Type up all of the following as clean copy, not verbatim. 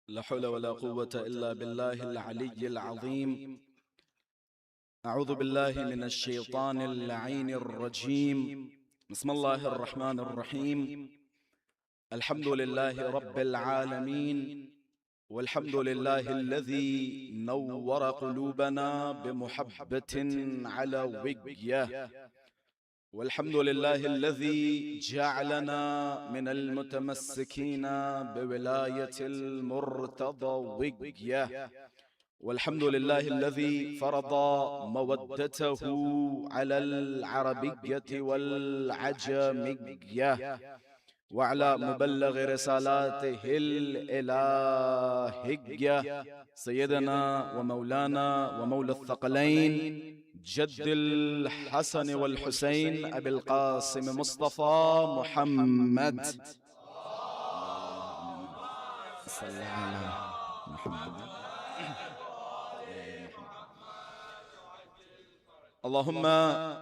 لا حول ولا قوة إلا بالله العلي العظيم. أعوذ بالله من الشيطان اللعين الرجيم. بسم الله الرحمن الرحيم. الحمد لله رب العالمين، والحمد لله الذي نور قلوبنا بمحبة علوية، والحمد لله الذي جعلنا من المتمسكين بولاية المرتضوية، والحمد لله الذي فرض مودته على العربية والعجمية، وعلى مبلغ رسالاته الإلهية سيدنا ومولانا ومولى الثقلين جد الحسن والحسين أبي القاسم مصطفى محمد صلى على محمد. اللهم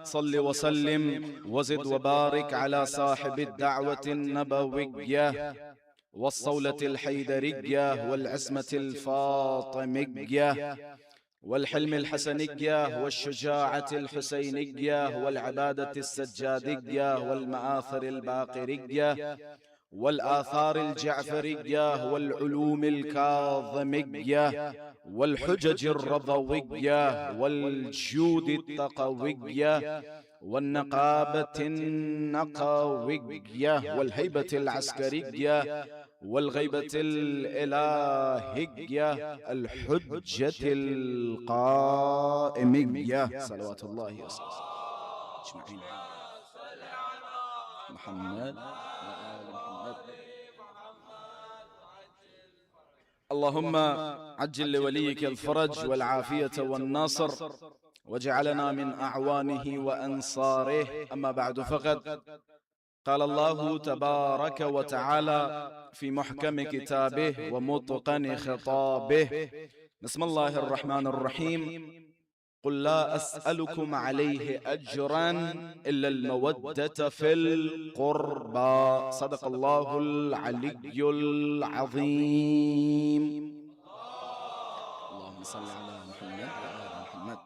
صل وسلم وزد وبارك على صاحب الدعوة النبوية والصولة الحيدرية والعصمة الفاطمية والحلم الحسنية والشجاعة الحسينية والعبادة السجادية والمآثر الباقرية والآثار الجعفرية والعلوم الكاظمية والحجج الرضوية والجود التقوية والنقابة النقوية والهيبة العسكرية والغيبة الإلهية الحجة القائمية صلوات الله وسلامه أجمعين. محمد وآل محمد. اللهم عجل لوليك الفرج والعافية والنصر، وجعلنا من أعوانه وأنصاره. أما بعد، فقد قال الله تبارك وتعالى في محكم كتابه ومتقن خطابه: بسم الله الرحمن الرحيم. قل لا أسألكم عليه أجرا إلا المودة في القربى. صدق الله العلي العظيم. اللهم صل على محمد وآل محمد.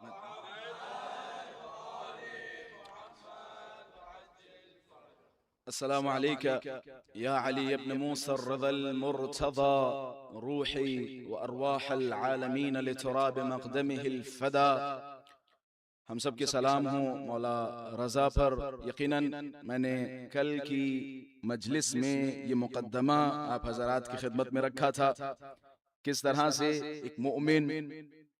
السلام عليك يا علي بن موسى الرضا المرتضى، روحي وأرواح العالمين لتراب مقدمه الفدا. ہم سب کے سلام ہوں مولا رضا پر۔ یقیناً میں نے کل کی مجلس میں یہ مقدمہ آپ حضرات کی خدمت میں رکھا تھا، کس طرح سے ایک مومن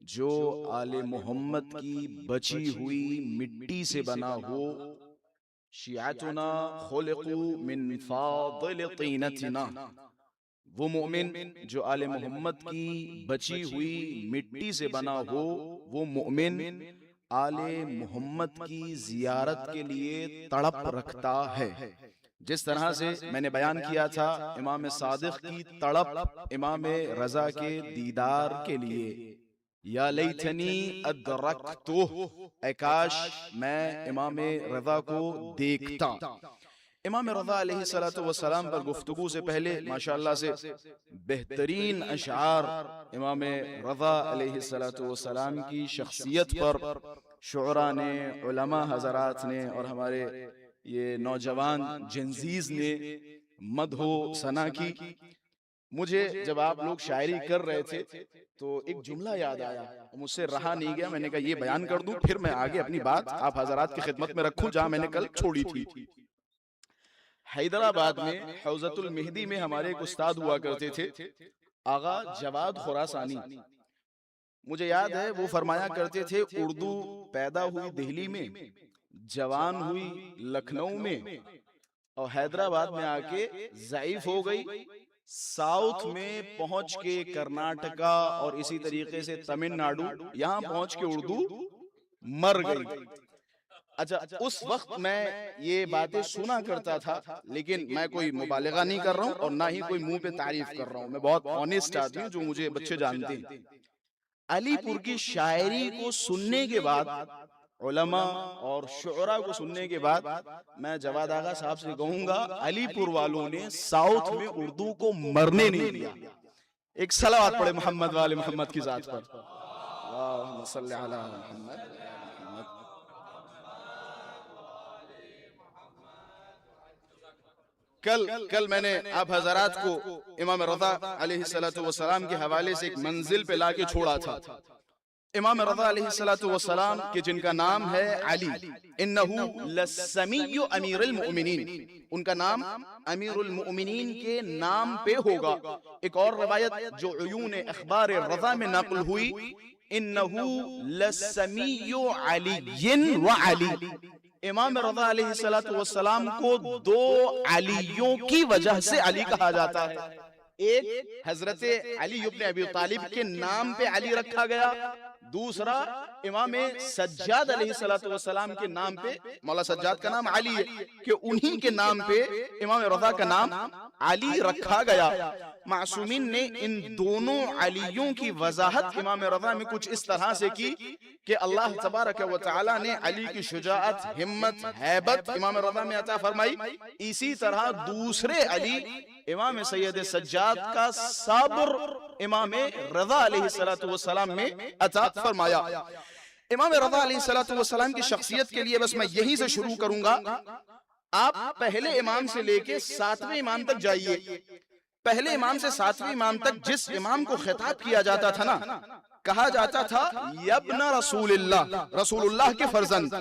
جو آل محمد کی بچی ہوئی مٹی سے بنا ہو، شیعتنا خلقوا من فاضل طینتنا، وہ مومن جو آل محمد کی بچی ہوئی مٹی سے بنا ہو، وہ مومن آل محمد کی زیارت کے لیے تڑپ رکھتا ہے۔ جس طرح سے میں نے بیان کیا تھا امام صادق کی تڑپ امام رضا کے دیدار کے لیے، یا لیتنی ادرکتہ، اے کاش میں امام رضا کو دیکھتا۔ امام رضا علیہ السلام پر گفتگو سے پہلے ماشاءاللہ سے بہترین اشعار امام رضا علیہ السلام کی شخصیت پر شعراء نے، علماء حضرات نے اور ہمارے یہ نوجوان جنزیز نے مدح و ثنا کی۔ مجھے جب آپ لوگ شاعری کر رہے تھے تو ایک جملہ یاد آیا، مجھ سے رہا نہیں گیا، میں نے کہا یہ بیان کر دوں، پھر میں آگے اپنی بات آپ حضرات کی خدمت میں رکھوں جہاں میں نے کل چھوڑی تھی۔ حیدرآباد میں حوزت المہدی میں ہمارے ایک استاد ہوا کرتے تھے، آغا جواد خراسانی۔ مجھے یاد ہے وہ فرمایا کرتے تھے اردو پیدا ہوئی دہلی میں، جوان ہوئی لکھنؤ میں، اور حیدرآباد میں آ کے ضعیف ہو گئی، ساؤتھ میں پہنچ کے کرناٹکا اور اسی طریقے سے تمل ناڈو یہاں پہنچ کے اردو مر گئی۔ اچھا، اس وقت میں یہ باتیں سنا کرتا تھا، لیکن میں کوئی مبالغہ نہیں کر رہا ہوں اور نہ ہی کوئی منہ پہ تعریف کر رہا ہوں، میں بہت آنیسٹ آدمی ہوں، جو مجھے بچے جانتے ہیں۔ علی پور کی شاعری کو سننے کے بعد، علماء اور شعراء کو سننے کے بعد، میں جواد آغا صاحب سے کہوں گا علی پور والوں نے ساؤتھ میں اردو کو مرنے نہیں دیا۔ ایک صلوات پڑھے محمد والے محمد کی ذات پر. اللہم صلی علی محمد. کل میں نے آپ حضرات کو امام رضا علیہ السلام کے حوالے سے ایک منزل پہ لا کے چھوڑا تھا. امام رضا علیہ السلام کے جن کا نام ہے علی، انہو لسمی امیر المؤمنین، ان کا نام امیر المؤمنین کے نام پہ ہوگا. ایک اور روایت جو عیون اخبار رضا میں نقل ہوئی، انہو لسمی علی و علی، امام رضا علیہ السلام کو دو علیوں کی وجہ سے علی کہا جاتا ہے. ایک حضرت علی ابن ابی طالب کے نام پہ علی رکھا گیا، دوسرا امام سجاد علیہ السلام کے نام پہ، مولا سجاد کا نام علی ہے کہ انہی کے نام پہ امام رضا کا نام علی رکھا گیا. معصومین نے ان دونوں علیوں کی وضاحت امام رضا میں کچھ اس طرح سے کی کہ اللہ تبارک و تعالی نے علی کی شجاعت، ہمت، ہیبت امام رضا میں عطا فرمائی. اسی طرح دوسرے علی امام سید سجاد کا صبر امام رضا علیہ السلام میں عطا فرمایا. امام رضا علیہ السلام کی شخصیت کے لیے بس میں یہیں سے شروع کروں گا. آپ پہلے امام سے لے کے 7ویں امام تک جائیے. پہلے امام سے 7ویں امام تک جس امام کو خطاب کیا جاتا تھا نا، کہا جاتا تھا یبن رسول اللہ، رسول اللہ کے فرزند.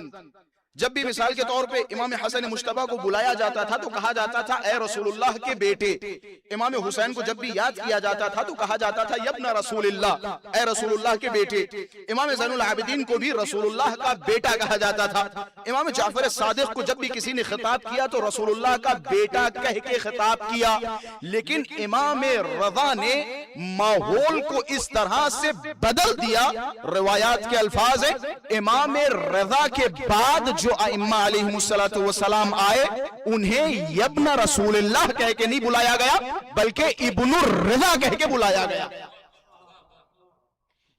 جب بھی مثال کے طور پہ امام حسن مجتبیٰ کو بلایا جاتا تھا تو کہا جاتا تھا اے رسول اللہ کے بیٹے. امام حسین کو جب بھی یاد کیا جاتا تھا تو کہا جاتا تھا یبن رسول اللہ، اے رسول اللہ کے بیٹے. امام زین العابدین کو بھی رسول اللہ کا بیٹا کہا جاتا تھا. امام جعفر صادق کو جب بھی کسی نے خطاب کیا تو رسول اللہ کا بیٹا کہہ کے خطاب کیا. لیکن امام رضا نے ماحول کو اس طرح سے بدل دیا. روایات کے الفاظ ہیں امام رضا کے بعد جو ائمہ علیہ السلام آئے انہیں یبن رسول اللہ کہہ کے نہیں بلایا گیا بلکہ ابن الرضا کہہ کے بلایا گیا.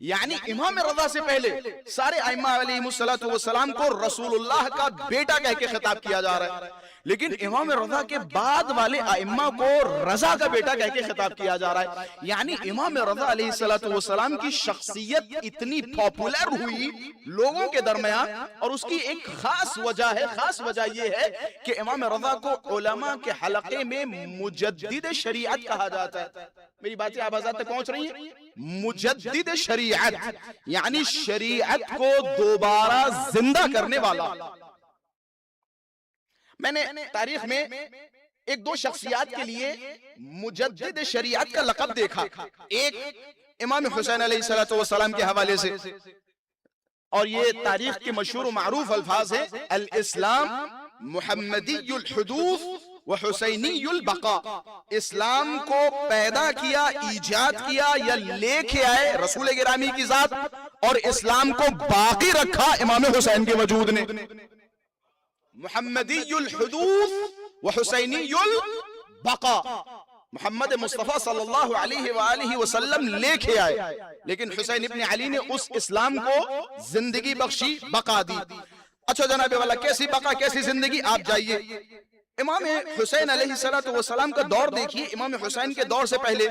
یعنی امام رضا سے پہلے سارے ائمہ علیہ السلام کو رسول اللہ کا بیٹا کہہ کے خطاب کیا جا رہا ہے، لیکن امام رضا کے بعد والے ائمہ کو رضا کا بیٹا کہہ کے خطاب کیا جا رہا ہے. یعنی امام رضا علیہ السلام کی شخصیت اتنی پاپولر ہوئی لوگوں کے درمیان، اور اس کی ایک خاص وجہ ہے. خاص وجہ یہ ہے کہ امام رضا کو علماء کے حلقے میں مجدد شریعت کہا جاتا ہے. میری باتیں آپ حضرات تک پہنچ رہی ہیں؟ مجدد شریعت یعنی شریعت کو دوبارہ زندہ کرنے والا. میں نے تاریخ میں ایک دو شخصیات کے لیے مجدد شریعت کا لقب دیکھا. ایک امام حسین علیہ السلام کے حوالے سے، اور یہ تاریخ کے مشہور و معروف الفاظ ہیں الاسلام محمدی الحدوث و حسینی البقاء. اسلام کو پیدا کیا، ایجاد کیا یا لے کے آئے رسول گرامی کی ذات، اور اسلام کو باقی رکھا امام حسین کے وجود نے. محمدی الحدوث و حسینی البقاء، محمد مصطفیٰ صلی اللہ علیہ وآلہ وسلم لے کے آئے لیکن حسین ابن علی نے اس اسلام کو زندگی بخشی، بقا دی. اچھا جناب والا، کیسی بقا کیسی زندگی؟ آپ جائیے امام حسین علیہ السلام کا دور دیکھیے. امام حسین کے دور سے پہلے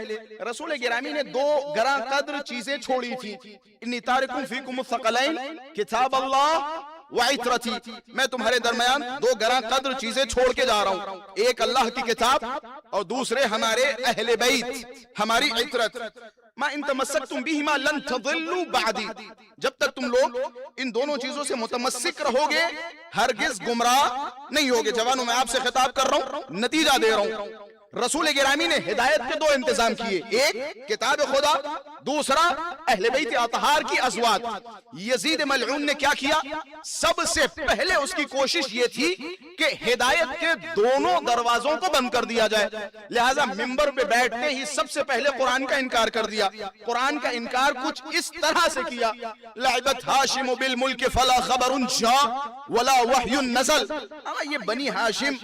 رسول گرامی نے دو گراں قدر چیزیں چھوڑی تھی. انی تارکم فیکم الثقلین کتاب اللہ وعطرتی، میں تمہارے درمیان دو گراں قدر چیزیں چھوڑ کے جا رہا ہوں، ایک اللہ کی کتاب اور دوسرے ہمارے اہل بیت، ہماری عطرت. ما ان تمسکتم بہما لن تضلوا بعدی، جب تک تم لوگ ان دونوں چیزوں سے متمسک رہو گے ہرگز گمراہ نہیں ہوگے. جوانوں میں آپ سے خطاب کر رہا ہوں، نتیجہ دے رہا ہوں. رسول گرامی نے ہدایت کے دو انتظام کیے، ایک کتاب خدا، دوسرا اہل بیت اطہار کی ازواج. یزید ملعون نے کیا کیا؟ سب سے پہلے اس کی کوشش یہ تھی کہ ہدایت کے دونوں دروازوں کو بند کر دیا جائے. لہٰذا منبر پہ بیٹھتے ہی سب سے پہلے قرآن کا انکار کر دیا. قرآن کا انکار کچھ اس طرح سے کیا، لعبت ہاشم بالملک فلا خبر جاء ولا وحی نزل. یہ بنی ہاشم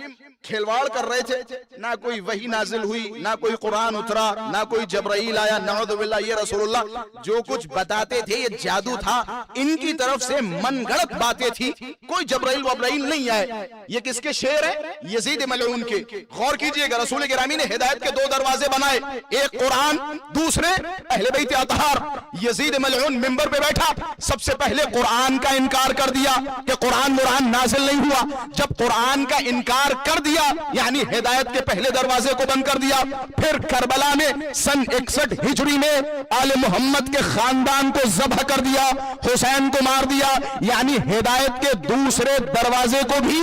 کھلواڑ کر رہے تھے، نہ کوئی وحی نازل ہوئی، نہ کوئی قرآن اترا، نہ کوئی جبرائیل آیا. نعوذ باللہ، یہ رسول اللہ جو جو کچھ بتاتے تھے یہ جادو تھا، ان کی طرف سے من گڑت باتیں تھی، کوئی جبرائیل وبرائیل نہیں آئے۔ یہ کس کے شعر ہیں؟ یزید ملعون کے۔ غور کیجئے گا، رسول گرامی نے ہدایت کے دو دروازے بنائے، ایک قرآن، دوسرے اہل بیت اطہار۔ یزید ملعون منبر پہ بیٹھا، سب سے پہلے قرآن کا انکار کر دیا کہ قرآن مرآن نازل نہیں ہوا۔ جب قرآن کا انکار کر دیا یعنی ہدایت کے پہلے دروازے کو بند کر دیا، پھر کربلا میں سن 61 ہجری میں آل محمد کے خاندان کو ذبح کر دیا، حسین کو مار دیا، یعنی ہدایت کے دوسرے دروازے کو بھی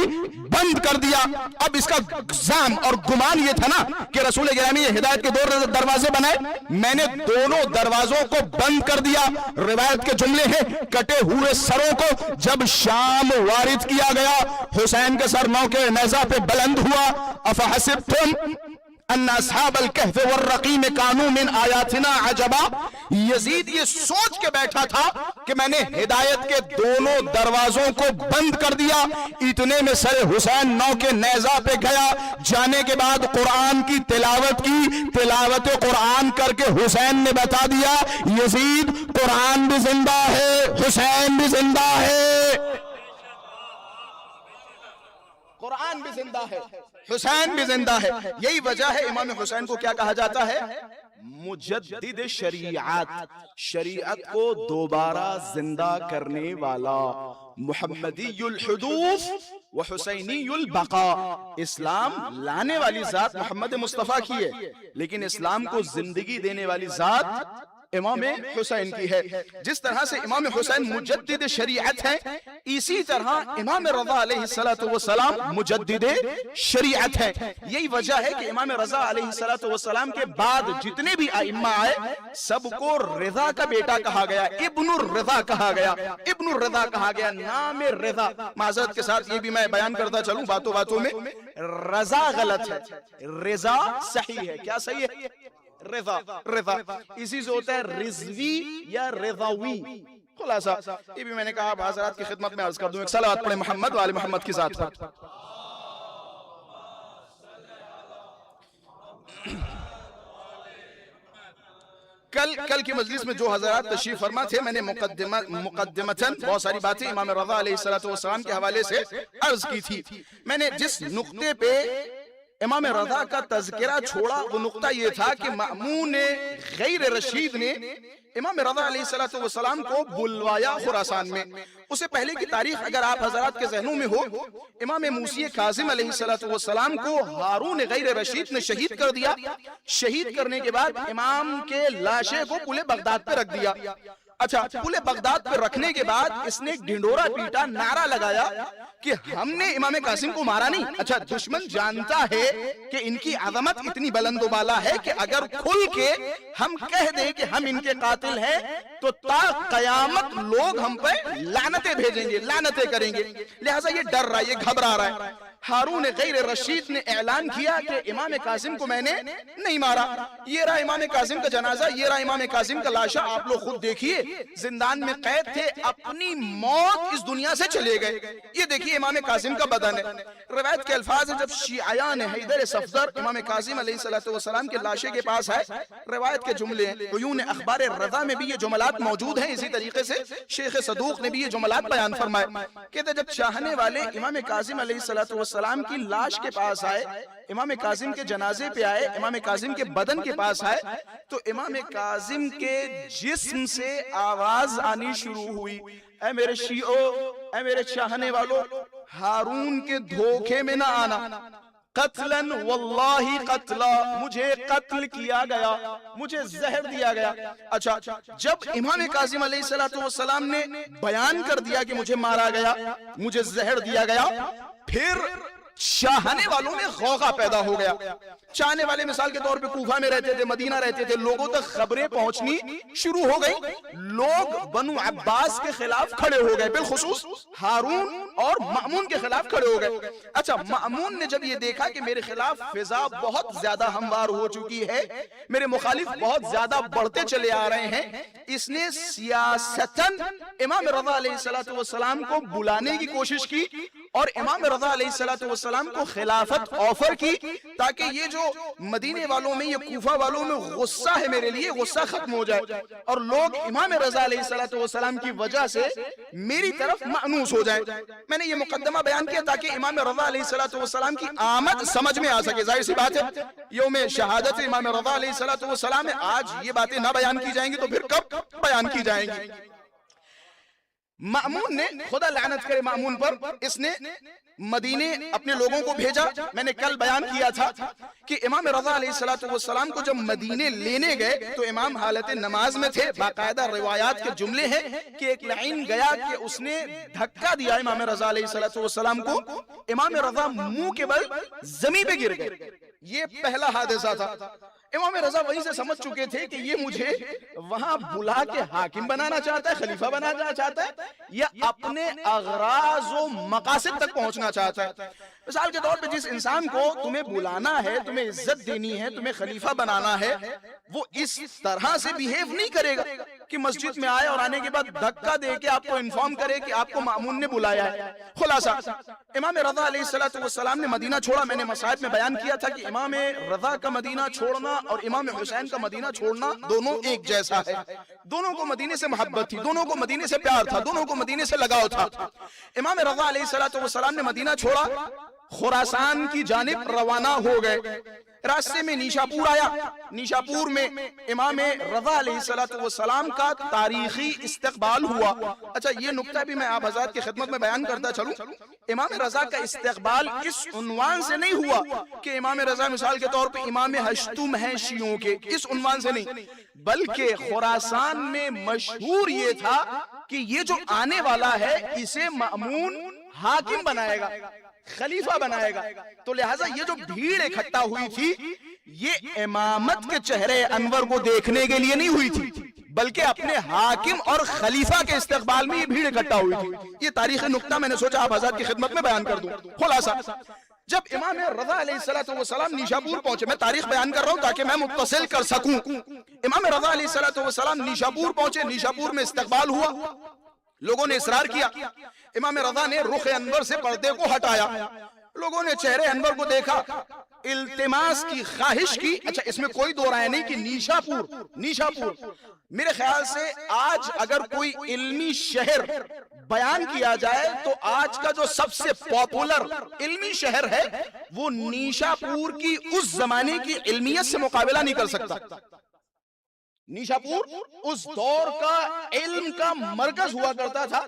بند کر دیا۔ اب اس کا زعم اور گمان یہ تھا نا کہ رسول گرامی یہ ہدایت کے دو دروازے بنائے، میں نے دونوں دروازوں کو بند کر دیا۔ روایت کے جملے ہیں، کٹے ہوئے سروں کو جب شام وارد کیا گیا، حسین کے سر نو کے نیزہ پہ بلند ہوا۔ افحسبتم ان اصحاب الکہف والرقیم کانوا من آیاتنا عجبا۔ یزید یہ سوچ کے بیٹھا تھا کہ میں نے ہدایت کے دونوں دروازوں کو بند کر دیا، اتنے میں سر حسین نو کے نیزہ پہ گیا، جانے کے بعد قرآن کی تلاوت کی، تلاوت قرآن کر کے حسین نے بتا دیا یزید قرآن بھی زندہ ہے، حسین بھی زندہ ہے، قرآن بھی زندہ ہے، حسین بھی زندہ ہے۔ یہی وجہ ہے امام حسین کو کیا کہا جاتا ہے؟ مجدد شریعت، شریعت کو دوبارہ زندہ کرنے والا، محمدی الحدوث و حسینی البقاء۔ اسلام لانے والی ذات محمد مصطفیٰ کی ہے، لیکن اسلام کو زندگی دینے والی ذات امام حسین کی ہے۔ جس طرح سے امام حسین مجدد شریعت ہیں، اسی طرح امام رضا علیہ السلام مجدد شریعت ہیں۔ یہی وجہ ہے کہ امام رضا علیہ السلام کے بعد جتنے بھی ائمہ آئے سب کو رضا کا بیٹا کہا گیا، ابن الرضا کہا گیا، ابن الرضا کہا گیا، نام رضا۔ معذرت کے ساتھ یہ بھی میں بیان کرتا چلوں باتوں باتوں میں، رضا غلط ہے، رضا صحیح ہے۔ کیا صحیح ہے؟ رضا، رضا اسی سے ہوتا ہے رضوی یا رضاوی۔ خلاصہ یہ بھی میں نے کہا حضرات کی خدمت میں عرض کر دوں، ایک صلوات پڑھیں محمد و آل محمد کی ذات پر۔ کل کی مجلس میں جو حضرات تشریف فرما تھے، میں نے مقدمتاً بہت ساری باتیں امام رضا علیہ السلام کے حوالے سے عرض کی تھی۔ میں نے جس نقطے پہ امام رضا کا تذکرہ چھوڑا وہ نقطہ یہ تھا کہ مأمون غیر رشید نے امام رضا علیہ السلام کو بلوایا خراسان میں۔ اسے پہلے کی تاریخ اگر آپ حضرات کے ذہنوں میں ہو، امام موسی کاظم علیہ السلام کو ہارون غیر رشید نے شہید کر دیا۔ شہید کرنے کے بعد امام کے لاشے کو پل بغداد پہ رکھ دیا۔ اچھا، پل بغداد پہ رکھنے کے بعد اس نے ڈھنڈورا پیٹا، نعرہ لگایا کہ ہم نے امام قاسم کو مارا نہیں۔ اچھا، دشمن جانتا ہے کہ ان کی عظمت اتنی بلند و بالا ہے کہ اگر کھل کے ہم کہہ دیں کہ ہم ان کے قاتل ہیں تو تا قیامت لوگ ہم پہ لعنتیں بھیجیں گے، لعنتیں کریں گے، لہٰذا یہ ڈر رہا ہے، یہ گھبرا رہا ہے۔ ہارون غیر رشید نے اعلان کیا کہ امام قاسم کو میں نے نہیں مارا، یہ رہا امام قاسم کا جنازہ، یہ رہا امام قاسم کا لاشا، آپ لوگ خود دیکھیے، زندان میں قید تھے، اپنی موت اس دنیا سے چلے گئے، یہ دیکھیے امام قاسم کا بدن ہے۔ روایت کے الفاظ ہیں جب شیعیان حیدر صفدر امام قاسم علیہ السلام کے لاشے کے پاس آئے، روایت کے جملے ہیں، عیون اخبار رضا میں بھی یہ جملات موجود ہیں، اسی طریقے سے شیخ صدوق نے بھی یہ جملات بیان فرمائے، کہتے جب چاہنے والے امام قاسم علیہ السلام کی لاش کے پاس آئے، امام قاسم کے جنازے پہ آئے، امام قاسم کے بدن کے پاس آئے، تو امام قاسم کے جسم سے آواز آنی شروع ہوئی، اے میرے شیعو، اے میرے چاہنے والوں، ہارون کے دھوکے میں نہ آنا، قتلاً واللہ قتلا، مجھے قتل کیا گیا، مجھے زہر دیا گیا۔ اچھا، جب امام قاسم علیہ السلام نے بیان کر دیا کہ مجھے مارا گیا، مجھے زہر دیا گیا، پھر چاہنے والوں میں غوغا پیدا ہو گیا۔ چاہنے والے مثال کے طور پہ کوفہ میں رہتے تھے، مدینہ رہتے تھے، لوگوں تک خبریں پہنچنی شروع ہو گئی، لوگ بنو عباس کے خلاف کھڑے ہو گئے، بالخصوص ہارون اور مأمون کے خلاف کھڑے ہو گئے۔ اچھا، مأمون نے جب یہ دیکھا کہ میرے خلاف فضا بہت زیادہ ہموار ہو چکی ہے، میرے مخالف بہت زیادہ بڑھتے چلے آ رہے ہیں، اس نے سیاستاً امام رضا علیہ السلام کو بلانے کی کوشش کی اور امام رضا علیہ السلام کو خلافت آفر کی تاکہ یہ جو مدینے والوں میں، یہ کوفہ والوں میں غصہ ہے میرے لیے، غصہ ختم ہو جائے اور لوگ امام رضا علیہ السلام کی وجہ سے میری طرف مأنوس ہو جائیں۔ میں نے یہ مقدمہ بیان کیا تاکہ امام رضا علیہ السلام کی آمد سمجھ میں آ سکے۔ ظاہر سی بات ہے یوم شہادت امام رضا علیہ السلام ہے، آج یہ باتیں نہ بیان کی جائیں گی تو پھر کب بیان کی جائیں گی؟ مأمون نے، خدا لعنت کرے مأمون پر، اس نے مدینے اپنے لوگوں کو بھیجا۔ میں نے کل بیان کیا تھا کہ امام رضا علیہ السلام کو جب مدینے لینے گئے تو امام حالت نماز میں تھے۔ باقاعدہ روایات کے جملے ہیں کہ ایک لعین گیا کہ اس نے دھکا دیا امام رضا علیہ السلام کو، امام رضا منہ کے بل زمین پہ گر گئے۔ یہ پہلا حادثہ تھا۔ امام رضا وہیں سے سمجھ چکے تھے کہ یہ مجھے وہاں بلا کے حاکم بنانا چاہتا ہے، خلیفہ بنانا چاہتا ہے، یا اپنے اغراض و مقاصد تک پہنچنا چاہتا ہے۔ مثال کے طور پہ جس انسان کو تمہیں بلانا ہے، تمہیں عزت دینی ہے، تمہیں خلیفہ بنانا ہے، وہ اس طرح سے بیہیو نہیں کرے گا کہ مسجد میں آئے اور آنے کے بعد دھکا دے کے آپ کو انفارم کرے کہ آپ کو مأمون نے بلایا ہے۔ خلاصہ امام رضا علیہ السلام نے مدینہ چھوڑا۔ میں نے مصائب میں بیان کیا تھا کہ امام رضا کا مدینہ چھوڑنا اور امام حسین کا مدینہ چھوڑنا دونوں ایک جیسا ہے۔ دونوں کو مدینے سے محبت تھی، دونوں کو مدینے سے پیار تھا، دونوں کو مدینے سے لگاؤ تھا۔ امام رضا علیہ السلام نے مدینہ چھوڑا، خراسان کی جانب روانہ ہو گئے۔ راستے میں نیشاپور آیا۔ نیشاپور میں امام رضا علیہ السلام کا تاریخی استقبال ہوا۔ اچھا، یہ نکتہ بھی میں آپ حضرات کی خدمت میں بیان کرتا چلوں۔ امام رضا کا استقبال اس عنوان سے نہیں ہوا کہ امام رضا مثال کے طور پہ امام ہشتم ہیں شیعوں کے، اس عنوان سے نہیں، بلکہ خراسان میں مشہور یہ تھا کہ یہ جو آنے والا ہے اسے مأمون حاکم بنائے گا، خلیفہ بنائے گا۔ تو لہٰذا یہ جو بھیڑ اکھٹا ہوئی تھی یہ امامت کے چہرے انور کو دیکھنے کے لیے نہیں ہوئی تھی، بلکہ اپنے حاکم اور خلیفہ کے استقبال میں یہ بھیڑ اکھٹا ہوئی تھی۔ یہ تاریخی نکتہ میں نے سوچا آپ حضرات کی خدمت میں بیان کر دوں۔ خلاصہ جب امام رضا علیہ السلام نیشاپور پہنچے، میں تاریخ بیان کر رہا ہوں تاکہ میں متصل کر سکوں۔ امام رضا علیہ السلام نیشاپور پہنچے، نیشاپور میں استقبال ہوا، لوگوں نے اصرار کیا، امام رضا نے رخ انور سے پردے کو ہٹایا، لوگوں نے چہرے انور کو دیکھا، التماس کی خواہش کی۔ اچھا، اس میں کوئی دو رائے نہیں کہ نیشاپور میرے خیال سے آج اگر کوئی علمی شہر بیان کیا جائے تو آج کا جو سب سے پاپولر علمی شہر ہے وہ نیشاپور کی اس زمانے کی علمیت سے مقابلہ نہیں کر سکتا۔ نیشاپور اس دور کا علم کا مرکز ہوا کرتا تھا،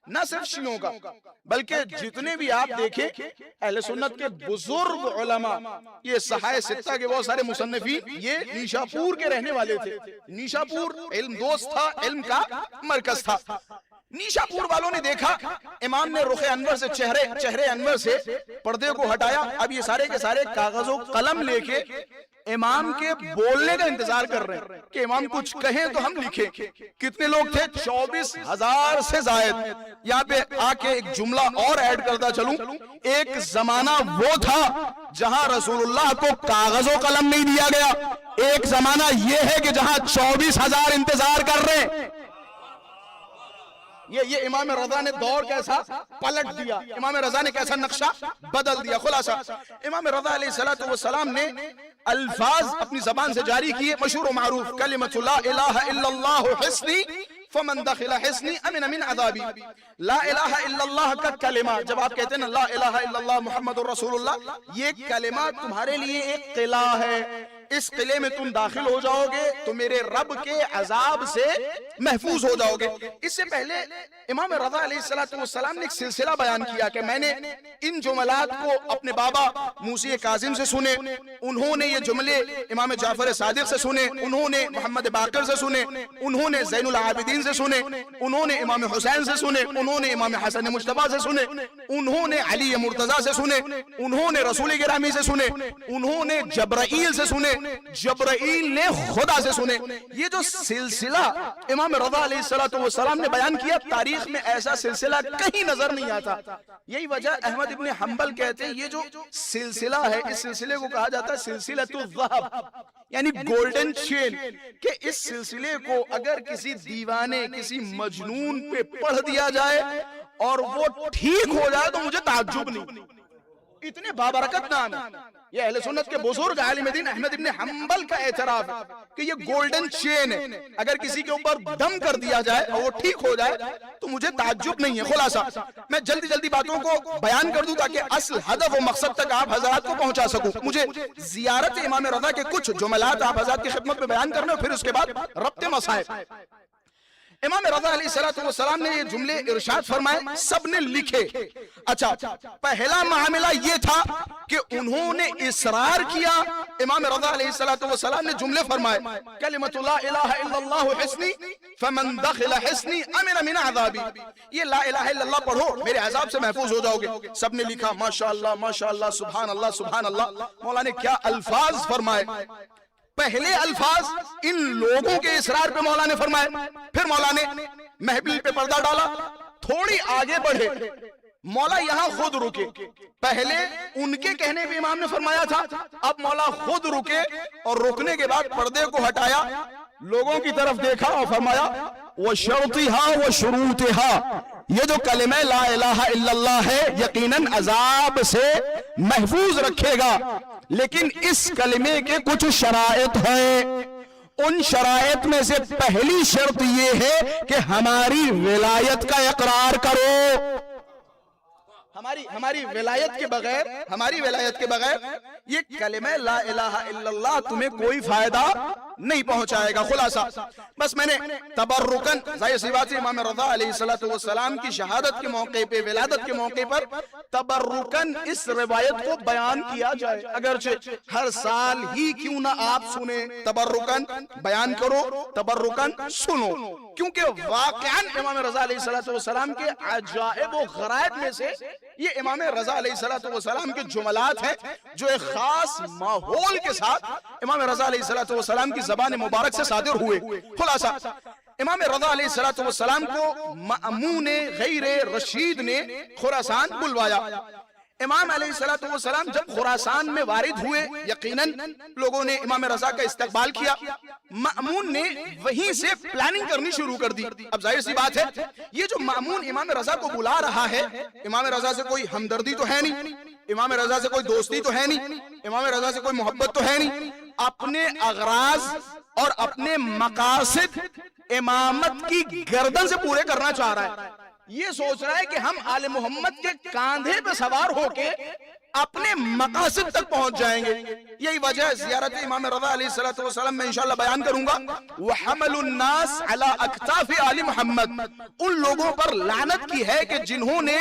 نہ صرف شیعوں کا بلکہ جتنے بھی آپ دیکھیں اہل سنت کے بزرگ علماء، یہ صحائے ستہ کے بہت سارے مصنفین یہ نیشاپور کے رہنے والے تھے۔ نیشاپور علم دوست تھا، علم کا مرکز تھا۔ نیشاپور والوں نے دیکھا امام نے رخ انور سے چہرے انور سے پردے کو ہٹایا، اب یہ سارے کے سارے کاغذ و قلم لے کے امام کے بولنے کا انتظار کر رہے ہیں کہ امام کچھ کہیں تو ہم لکھیں۔ کتنے لوگ تھے؟ 24,000 سے زائد۔ یہاں پہ آ کے ایک جملہ اور ایڈ کرتا چلوں، ایک زمانہ وہ تھا جہاں رسول اللہ کو کاغذ و قلم نہیں دیا گیا، ایک زمانہ یہ ہے کہ جہاں 24,000 انتظار کر رہے ہیں۔ یہ امام رضا نے دور کیسا پلٹ دیا، امام رضا نے کیسا نقشہ بدل دیا۔ خلاصہ امام رضا علیہ السلام نے الفاظ اپنی زبان سے جاری کیے، مشہور و معروف کلمۃ لا الہ الا اللہ حسنی فمن دخل حسنی امن من عذابی۔ لا الہ الا اللہ کا کلمہ، جب آپ کہتے ہیں لا الہ الا اللہ محمد الرسول اللہ، یہ کلمہ تمہارے لیے ایک قلعہ ہے، اس قلعے میں تم داخل ہو جاؤ گے تو میرے رب کے عذاب سے محفوظ ہو جاؤ گے۔ اس سے پہلے امام رضا علیہ السلام نے ایک سلسلہ بیان کیا کہ میں نے ان جملات کو اپنے بابا موسی کاظم سے سنے، انہوں نے یہ جملے امام جعفر صادق سے سنے، انہوں نے محمد باقر سے سنے، انہوں نے زین العابدین سے سنے، انہوں نے امام حسین سے سنے، انہوں نے امام حسن مجتبیٰ سے سنے، انہوں نے علی مرتضیٰ سے سنے، انہوں نے رسول گرامی سے سنے، انہوں نے جبرائیل سے سنے، جبرائیل نے خدا سے سنے. یہ جو سلسلہ امام رضا علیہ السلام نے بیان کیا, تاریخ میں ایسا سلسلہ کہیں نظر نہیں آتا. یہی وجہ احمد ابن حنبل کہتے ہیں یہ جو سلسلہ ہے, اس سلسلے کو کہا جاتا ہے سلسلۃ الذہب, یعنی گولڈن چین, کہ اس سلسلے کو اگر کسی دیوانے, کسی مجنون پہ پڑھ دیا جائے اور وہ ٹھیک ہو جائے تو مجھے تعجب نہیں. اتنے بابرکت نام ہے. یہ اہل سنت کے بزرگ عالم دین احمد ابن حنبل کا اعتراف ہے کہ یہ گولڈن چین ہے, اگر کسی کے اوپر دم کر دیا جائے اور وہ ٹھیک ہو جائے تو مجھے تعجب نہیں ہے. خلاصہ میں جلدی جلدی باتوں کو بیان کر دوں تاکہ اصل ہدف و مقصد تک آپ حضرات کو پہنچا سکوں. مجھے زیارت امام رضا کے کچھ جملات آپ حضرات کی خدمت میں بیان کرنے, اور پھر اس کے بعد ربط مصائب. امام رضا علیہ السلام نے یہ جملے ارشاد فرمائے, سب نے لکھے. اچھا, پہلا معاملہ یہ تھا کہ انہوں نے اصرار کیا. امام رضا علیہ السلام نے جملے فرمائے, کلمۃ لا الہ الا اللہ حسنی فمن دخل حسنی امن من عذابی. یہ لا الہ الا اللہ پڑھو, میرے عذاب سے محفوظ ہو جاؤ گے. سب نے لکھا ماشاءاللہ ماشاءاللہ, سبحان اللہ سبحان اللہ. مولا نے کیا الفاظ فرمائے, پہلے الفاظ ان لوگوں کے اصرار پہ مولا نے فرمائے, پھر مولا نے محفل پہ پردہ ڈالا. تھوڑی آگے بڑھے, مولا یہاں خود رکے. پہلے ان کے کہنے پہ امام نے فرمایا تھا, اب مولا خود رکے اور رکنے کے بعد پردے کو ہٹایا, لوگوں کی طرف دیکھا اور فرمایا وَشَرْطِهَا وَشُرُوطِهَا. یہ جو کلمہ لا الہ الا اللہ ہے یقیناً عذاب سے محفوظ رکھے گا, لیکن اس کلمے کے کچھ شرائط ہیں. ان شرائط میں سے پہلی شرط یہ ہے کہ ہماری ولایت کا اقرار کرو. ہماری ولایت کے بغیر یہ کلمہ لا الہ الا اللہ تمہیں کوئی فائدہ نہیں پہنچائے گا. خلاصہ بس میں نے تبرکن, ظاہر سی بات ہے امام رضا علیہ السلام کی شہادت کے موقع پہ, ولادت کے موقع پر تبرکن اس روایت کو بیان کیا جائے. اگرچہ ہر سال ہی کیوں نہ آپ سنیں, تبرکن بیان کرو, تبرکن سنو, کیونکہ واقعاً امام رضا علیہ السلام کے عجائب و غرائب میں سے یہ امام رضا علیہ السلام کے جملات ہیں جو ایک خاص ماحول کے ساتھ امام رضا علیہ السلام کی زبان مبارک سے صادر ہوئے. خلاصہ امام رضا علیہ السلام کو مأمون غیر رشید نے خراسان بلوایا. امام علیہ السلام جب خراسان میں وارد ہوئے, یقیناً لوگوں نے امام رضا کا استقبال کیا. مأمون نے وہیں سے پلاننگ کرنی شروع کر دی. اب ظاہر سی بات ہے یہ جو مأمون امام رضا کو بلا رہا ہے, امام رضا سے کوئی ہمدردی تو ہے نہیں, امام رضا سے کوئی دوستی تو ہے نہیں, امام رضا سے کوئی محبت تو ہے نہیں. اپنے اغراض اور اپنے مقاصد امامت کی گردن سے پورے کرنا چاہ رہا ہے. یہ سوچ رہا ہے کہ ہم آل محمد کے کاندھے پہ سوار ہو کے اپنے مقاصد تک پہنچ جائیں گے. یہی وجہ ہے زیارت امام رضا علیہ السلام میں انشاءاللہ بیان کروں گا. وَحَمَلُ النَّاسِ عَلَىٰ أَكْتَافِ آلِ محمد. ان لوگوں پر لعنت کی ہے کہ جنہوں نے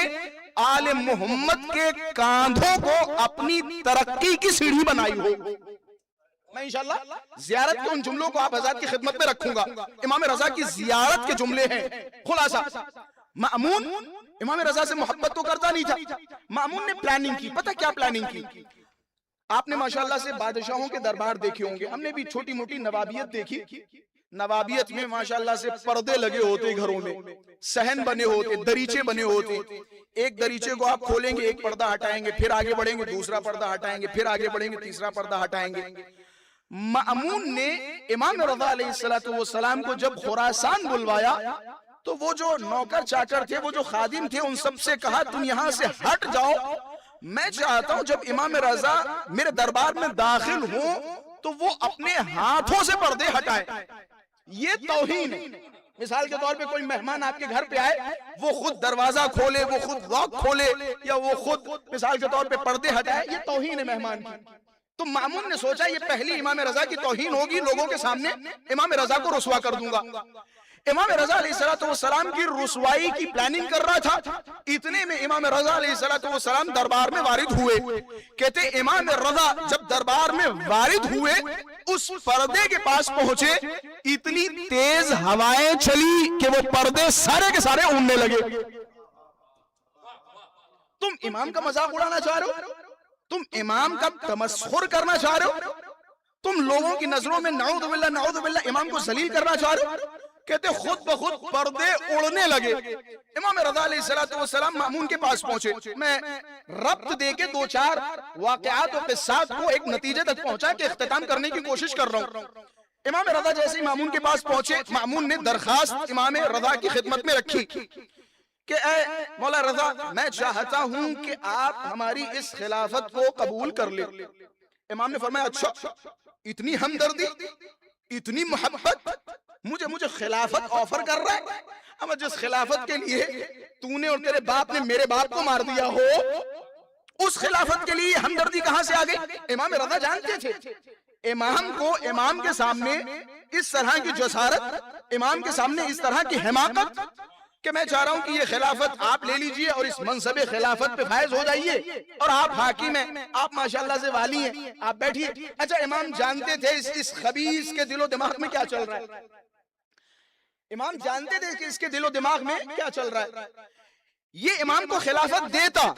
آل محمد کے کاندھوں کو اپنی ترقی کی سیڑھی بنائی ہو. میں انشاءاللہ زیارت کے ان جملوں کو آپ حضرات کی خدمت میں رکھوں گا. امام رضا کی زیارت کے جملے ہیں. خلاصہ مأمون امام رضا سے محبت تو کرتا نہیں تھا. مأمون نے پلاننگ کی. پتہ کیا پلاننگ کی؟ آپ نے ماشاءاللہ سے بادشاہوں کے دربار دیکھے ہوں گے, ہم نے بھی چھوٹی موٹی نوابیت دیکھی. نوابیت میں ماشاءاللہ سے پردے لگے ہوتے گھروں میں, صحن بنے ہوتے, دریچے بنے ہوتے. ایک دریچے کو آپ کھولیں گے, ایک پردہ ہٹائیں گے, پھر آگے بڑھیں گے, دوسرا پردہ ہٹائیں گے, پھر آگے بڑھیں گے, تیسرا پردہ ہٹائیں گے. مأمون نے امام رضا علیہ السلام کو جب خراسان بلوایا تو وہ جو نوکر چاکر تھے, وہ جو خادم تھے, ان سب سے کہا تم یہاں سے ہٹ جاؤ. میں چاہتا ہوں جب امام رضا میرے دربار میں داخل ہوں تو وہ اپنے ہاتھوں سے پردے ہٹائے. یہ توہین ہے. مثال کے طور پہ کوئی مہمان آپ کے گھر پہ آئے, وہ خود دروازہ کھولے, وہ خود لاک کھولے, یا وہ خود مثال کے طور پہ پردے ہٹائے, یہ توہین ہے مہمان کی. تو مأمون نے سوچا یہ پہلی امام رضا کی توہین ہوگی, لوگوں کے سامنے امام رضا کو رسوا کر دوں گا. امام رضا علیہ السلام کی رسوائی کی پلاننگ کر رہا تھا. اتنے میں امام رضا علیہ السلام دربار میں وارد ہوئے. کہتے امام رضا جب دربار میں وارد ہوئے, اس پردے کے پاس پہنچے, اتنی تیز ہوائیں چلی کہ وہ پردے سارے کے سارے اڑنے لگے. تم امام کا مذاق اڑانا چاہ رہے ہو, تم امام کا تمسخر کرنا چاہ رہے ہو, تم لوگوں کی نظروں میں نعوذ باللہ امام کو ذلیل کرنا چاہ رہے ہو؟ کہتے خود بخود پردے اڑنے لگے. امام رضا علیہ السلام مأمون کے پاس پہنچے. میں ربط دے کے دو چار واقعات و قصات کو ایک نتیجے تک پہنچا کہ اختتام کرنے کی کوشش کر رہا ہوں. امام رضا جیسے مأمون کے پاس پہنچے, مأمون نے درخواست امام رضا کی خدمت میں رکھی کہ اے مولا رضا, میں چاہتا ہوں کہ آپ ہماری اس خلافت کو قبول کر لیں. امام نے فرمایا اچھا, اتنی ہمدردی, اتنی محبت, مجھے خلافت آفر کر رہا ہے. اب جس خلافت کے لیے تو نے اور تیرے باپ نے میرے باپ کو مار دیا ہو, اس خلافت کے لیے ہمدردی کہاں سے آ گئی؟ امام رضا جانتے تھے امام کو, امام کے سامنے اس طرح کی جسارت, امام کے سامنے اس طرح کی حماقت, کہ میں چاہ رہا ہوں کہ یہ خلافت آپ لے لیجئے اور اس منصب خلافت پہ فائز ہو جائیے, اور آپ حاکم ہیں, آپ ماشاءاللہ سے والی ہیں, آپ بیٹھیے. اچھا, امام جانتے تھے اس خبیث کے دل و دماغ میں کیا چل رہا ہے. امام جانتے تھے کہ اس کے دل و دماغ میں کیا چل رہا ہے. یہ امام کو خلافت دیتا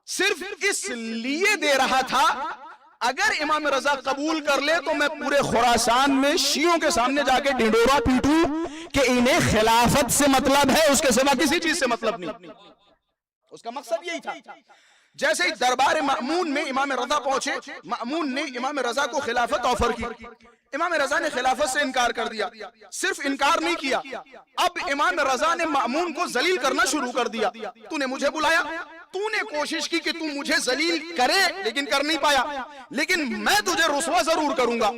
صرف اس لیے دے رہا تھا, اگر امام رضا قبول کر لے تو میں پورے خراسان میں شیعوں کے سامنے جا کے ڈنڈورا پیٹوں کہ انہیں خلافت سے مطلب ہے, اس کے سوا کسی چیز سے مطلب نہیں. اس کا مقصد یہی تھا. جیسے ہی دربار مأمون میں امام رضا پہنچے, مأمون نے امام رضا کو خلافت آفر کی. امام رضا نے خلافت سے انکار کر دیا. صرف انکار نہیں کیا, اب امام رضا نے مأمون کو ذلیل کرنا شروع کر دیا. تو نے مجھے بلایا, تو نے کوشش کی کہ تو مجھے ذلیل کرے, لیکن کر نہیں پایا, لیکن میں تجھے رسوا ضرور کروں گا.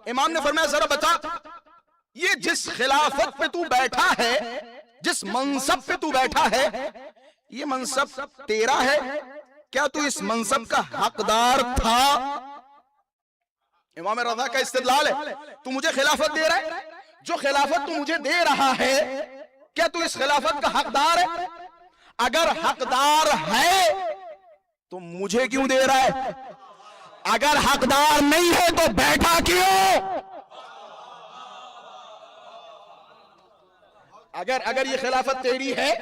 امام نے فرمایا ذرا بتا, یہ جس خلافت پہ تو بیٹھا ہے, جس منصب پہ تو بیٹھا ہے, یہ منصب تیرا ہے کیا؟ تو اس منصب کا حقدار تھا؟ امام رضا کا استدلال ہے, تو مجھے خلافت دے رہا ہے, جو خلافت تو مجھے دے رہا ہے کیا تو اس خلافت کا حقدار ہے؟ اگر حقدار ہے تو مجھے کیوں دے رہا ہے؟ اگر حقدار نہیں ہے تو بیٹھا کیوں؟ اگر یہ خلافت تیری ہے,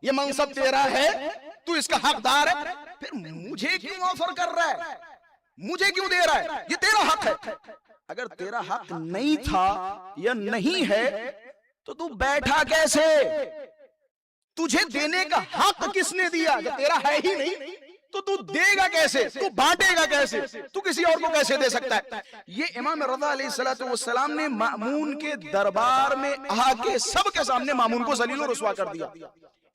یہ منصب تیرا ہے, تو اس کا حقدار ہے, پھر مجھے کیوں آفر کر رہا ہے, مجھے کیوں دے رہا ہے؟ یہ تیرا حق ہے. اگر تیرا حق نہیں تھا یا نہیں ہے تو بیٹھا کیسے؟ تجھے دینے کا حق کس نے دیا؟ جب تیرا ہے ہی نہیں تو دے گا کیسے؟ تو بانٹے گا کیسے؟ تو کسی اور کو کیسے دے سکتا ہے؟ یہ امام رضا علیہ السلام نے مأمون کے دربار میں آ کے سب کے سامنے مأمون کو ذلیل و رسوا کر دیا.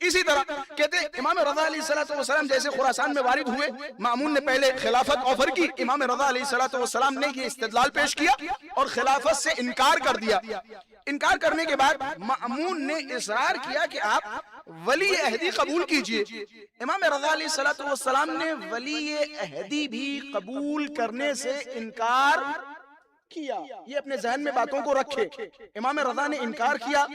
اسی طرح کہتے امام رضا علیہ السلام جیسے خراسان میں وارد ہوئے, مأمون نے پہلے خلافت آفر کی, امام رضا علیہ السلام نے یہ استدلال پیش کیا اور خلافت سے انکار کر دیا. انکار کرنے کے بعد مأمون نے اصرار کیا کہ آپ ولی عہدی قبول کیجئے. امام رضا علیہ السلام نے ولی عہدی بھی قبول کرنے سے انکار کیا. یہ اپنے ذہن میں باتوں کو رکھے. امام رضا نے انکار کیا,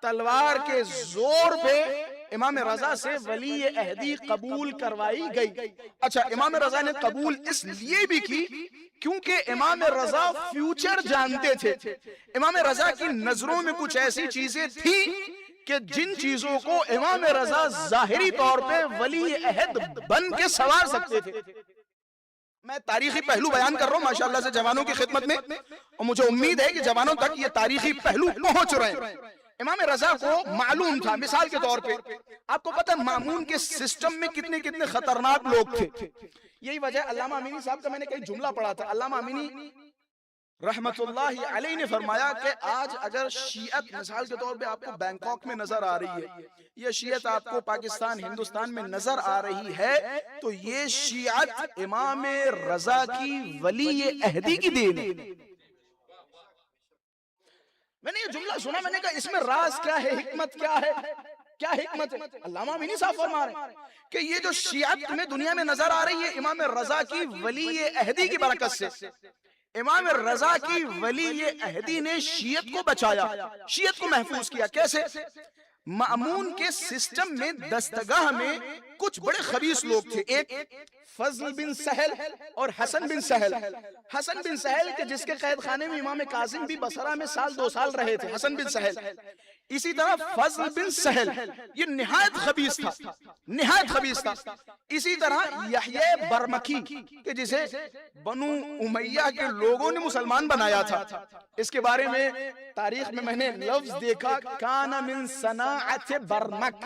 تلوار کے زور پہ امام رضا سے ولی عہدی قبول کروائی گئی. اچھا, امام رضا نے قبول اس لیے بھی کی کیونکہ امام رضا فیوچر جانتے تھے. امام رضا کی نظروں میں کچھ ایسی چیزیں تھیں کہ جن چیزوں کو امام رضا ظاہری طور پہ ولی عہد بن کے سنوار سکتے تھے. میں تاریخی پہلو بیان کر رہا ہوں ماشاءاللہ سے جوانوں کی خدمت میں, اور مجھے امید ہے کہ جوانوں تک یہ تاریخی پہلو پہنچ رہے ہیں. امام رضا کو معلوم تھا, مثال کے طور پہ آپ کو پتہ مأمون کے سسٹم میں کتنے خطرناک لوگ تھے. یہی وجہ علامہ امینی صاحب کا میں نے کئی جملہ پڑھا تھا. علامہ امینی رحمت اللہ علیہ نے فرمایا کہ آج اگر شیعت مثال کے طور پہ آپ کو بینکاک میں نظر آ رہی ہے, یہ شیعت آپ کو پاکستان ہندوستان میں نظر آ رہی ہے, تو یہ شیعت امام رضا کی ولی عہدی کی دین ہے. میں نے یہ جملہ سنا, میں نے کہا اس میں راز کیا ہے, حکمت کیا ہے, کیا حکمت ہے؟ علامہ امینی صاحب فرما رہے ہیں کہ یہ جو شیعت تمہیں دنیا میں نظر آ رہی ہے امام رضا کی ولی عہدی کی برکت سے. امام رضا کی ولی عہدی نے شیعت کو بچایا, شیعت کو محفوظ کیا. کیسے؟ مأمون کے سسٹم میں دستگاہ میں کچھ بڑے خبیث لوگ تھے. ایک فضل بن سہل اور حسن بن سہل. حسن بن سہل کے جس کے قید خانے میں امام کاظم بھی بصرہ میں 2 سال رہے تھے. حسن بن سہل اسی طرح فضل بن سہل یہ نہایت خبیث تھا، نہایت خبیث تھا. اسی طرح یحییٰ برمکی کہ جسے بنو امیہ کے لوگوں نے مسلمان بنایا تھا. اس کے بارے میں تاریخ میں نے لفظ دیکھا کان من صناعت برمک،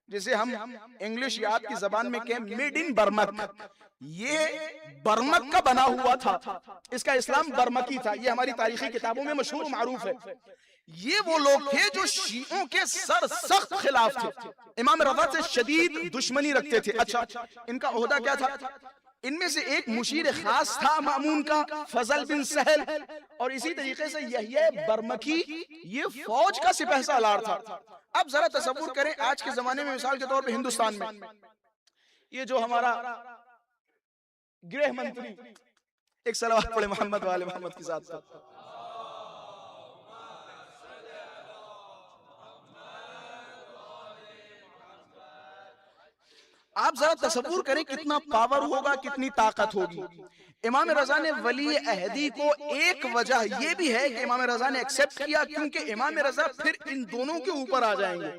جسے ہم انگلش یا آپ کی زبان میں کہیں میڈ ان برمک. یہ برمک کا بنا ہوا تھا، اس کا اسلام برمکی تھا. یہ ہماری تاریخی کتابوں میں مشہور معروف ہے. یہ وہ لوگ تھے جو شیعوں کے سر سخت خلاف تھے، امام رضا سے شدید دشمنی رکھتے تھے. اچھا ان کا عہدہ کیا تھا؟ ان میں سے ایک مشیر خاص تھا مأمون کا فضل بن سہل، اور اسی طریقے سے یحییٰ برمکی یہ فوج کا سپہ سالار تھا. اب ذرا تصور کریں آج کے زمانے میں مثال کے طور پہ ہندوستان میں یہ جو ہمارا گرہ منتری، ایک صلوات پڑھے محمد والے محمد کے ساتھ ساتھ. آپ ذرا تصور کریں کتنا پاور ہوگا، کتنی طاقت ہوگی. امام رضا نے ولی عہدی کو ایک وجہ یہ بھی ہے کہ امام رضا نے ایکسپٹ کیا کیونکہ امام رضا پھر ان دونوں کے اوپر آ جائیں گے،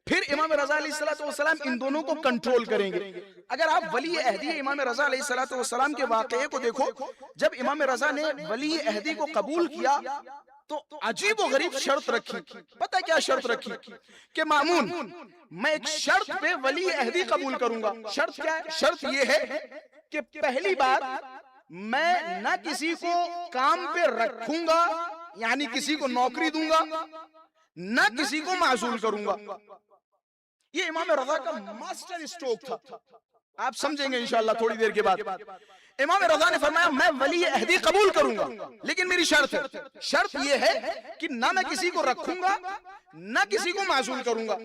پھر امام رضا علیہ السلام ان دونوں کو کنٹرول کریں گے. اگر آپ ولی عہدی امام رضا علیہ السلام کے واقعے کو دیکھو، جب امام رضا نے ولی عہدی کو قبول کیا تو عجیب و غریب شرط رکھی. پتہ کیا شرط رکھی؟ کہ مامون میں ایک شرط پہ ولی عہدی قبول کروں گا. شرط کیا ہے؟ شرط یہ ہے کہ پہلی بات میں نہ کسی کو کام پہ رکھوں گا، یعنی کسی کو نوکری دوں گا، نہ کسی کو معزول کروں گا. یہ امام رضا کا ماسٹر اسٹروک تھا. آپ سمجھیں گے انشاءاللہ تھوڑی دیر کے بعد. امام رضا نے فرمایا میں ولی عہدی قبول کروں گا، لیکن میری شرط ہے، شرط یہ ہے کہ نہ میں کسی کو رکھوں گا، نہ کسی کو معزول کروں گا،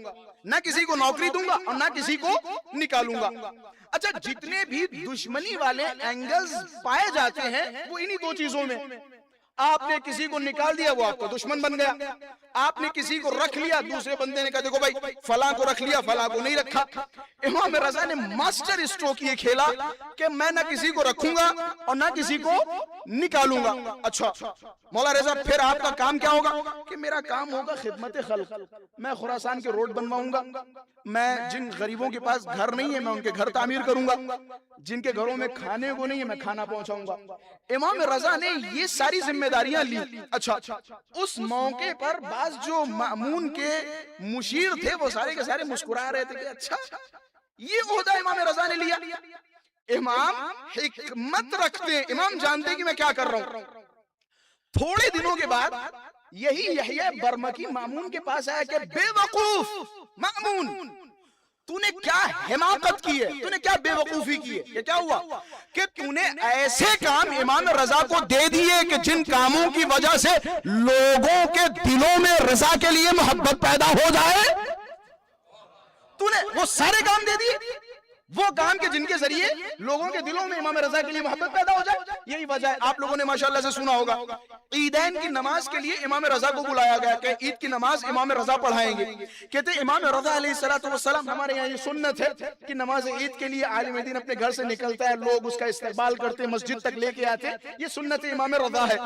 نہ کسی کو نوکری دوں گا اور نہ کسی کو نکالوں گا. اچھا جتنے بھی دشمنی والے اینگلز پائے جاتے ہیں وہ انہی دو چیزوں میں. آپ نے کسی کو نکال دیا وہ آپ کو دشمن بن گیا، آپ نے کسی کو رکھ لیا دوسرے بندے نے کہا دیکھو بھائی فلاں کو رکھ لیا فلاں کو نہیں رکھا. امام رضا نے ماسٹر اسٹروک یہ کھیلا کہ میں نہ کسی کو رکھوں گا اور نہ کسی کو نکالوں گا. اچھا مولا رضا پھر آپ کا کام کیا ہوگا؟ کہ میرا کام ہوگا خدمت خلق. میں خراسان کے روڈ بنواؤں گا، میں جن غریبوں کے پاس گھر نہیں ہے میں ان کے گھر تعمیر کروں گا، جن کے گھروں میں کھانے کو نہیں ہے میں کھانا پہنچاؤں گا. امام رضا نے یہ ساری ذمہ داریاں لی. اچھا اس موقع پر بعض جو مأمون کے مشیر تھے وہ سارے کے سارے مسکرا رہے تھے کہ اچھا یہ عہدہ امام رضا نے لیا. امام حکمت رکھتے ہیں، امام جانتے ہیں کہ میں کیا کر رہا ہوں. تھوڑے دنوں کے بعد یہی یحییٰ برمکی مأمون کے پاس آیا کہ بے وقوف مأمون تو نے کیا حماقت کی ہے، تو نے کیا بے وقوفی کی ہے. یہ کیا ہوا کہ تو نے ایسے کام امام رضا کو دے دیے کہ جن کاموں کی وجہ سے لوگوں کے دلوں میں رضا کے لیے محبت پیدا ہو جائے. تو نے وہ سارے کام دے دیے، وہ کام کے جن کے ذریعے لوگوں کے دلوں میں امام رضا کے لیے محبت پیدا ہو جائے. یہی وجہ ہے آپ لوگوں نے ماشاءاللہ سے سنا ہوگا عیدین کی نماز کے لیے امام رضا کو بلایا گیا کہ عید کی نماز امام رضا پڑھائیں گے. کہتے امام رضا علیہ السلام ہمارے یہاں یہ سنت ہے کہ نماز عید کے لیے عالم دین اپنے گھر سے نکلتا ہے، لوگ اس کا استقبال کرتے مسجد تک لے کے آتے، یہ سنت امام رضا ہے.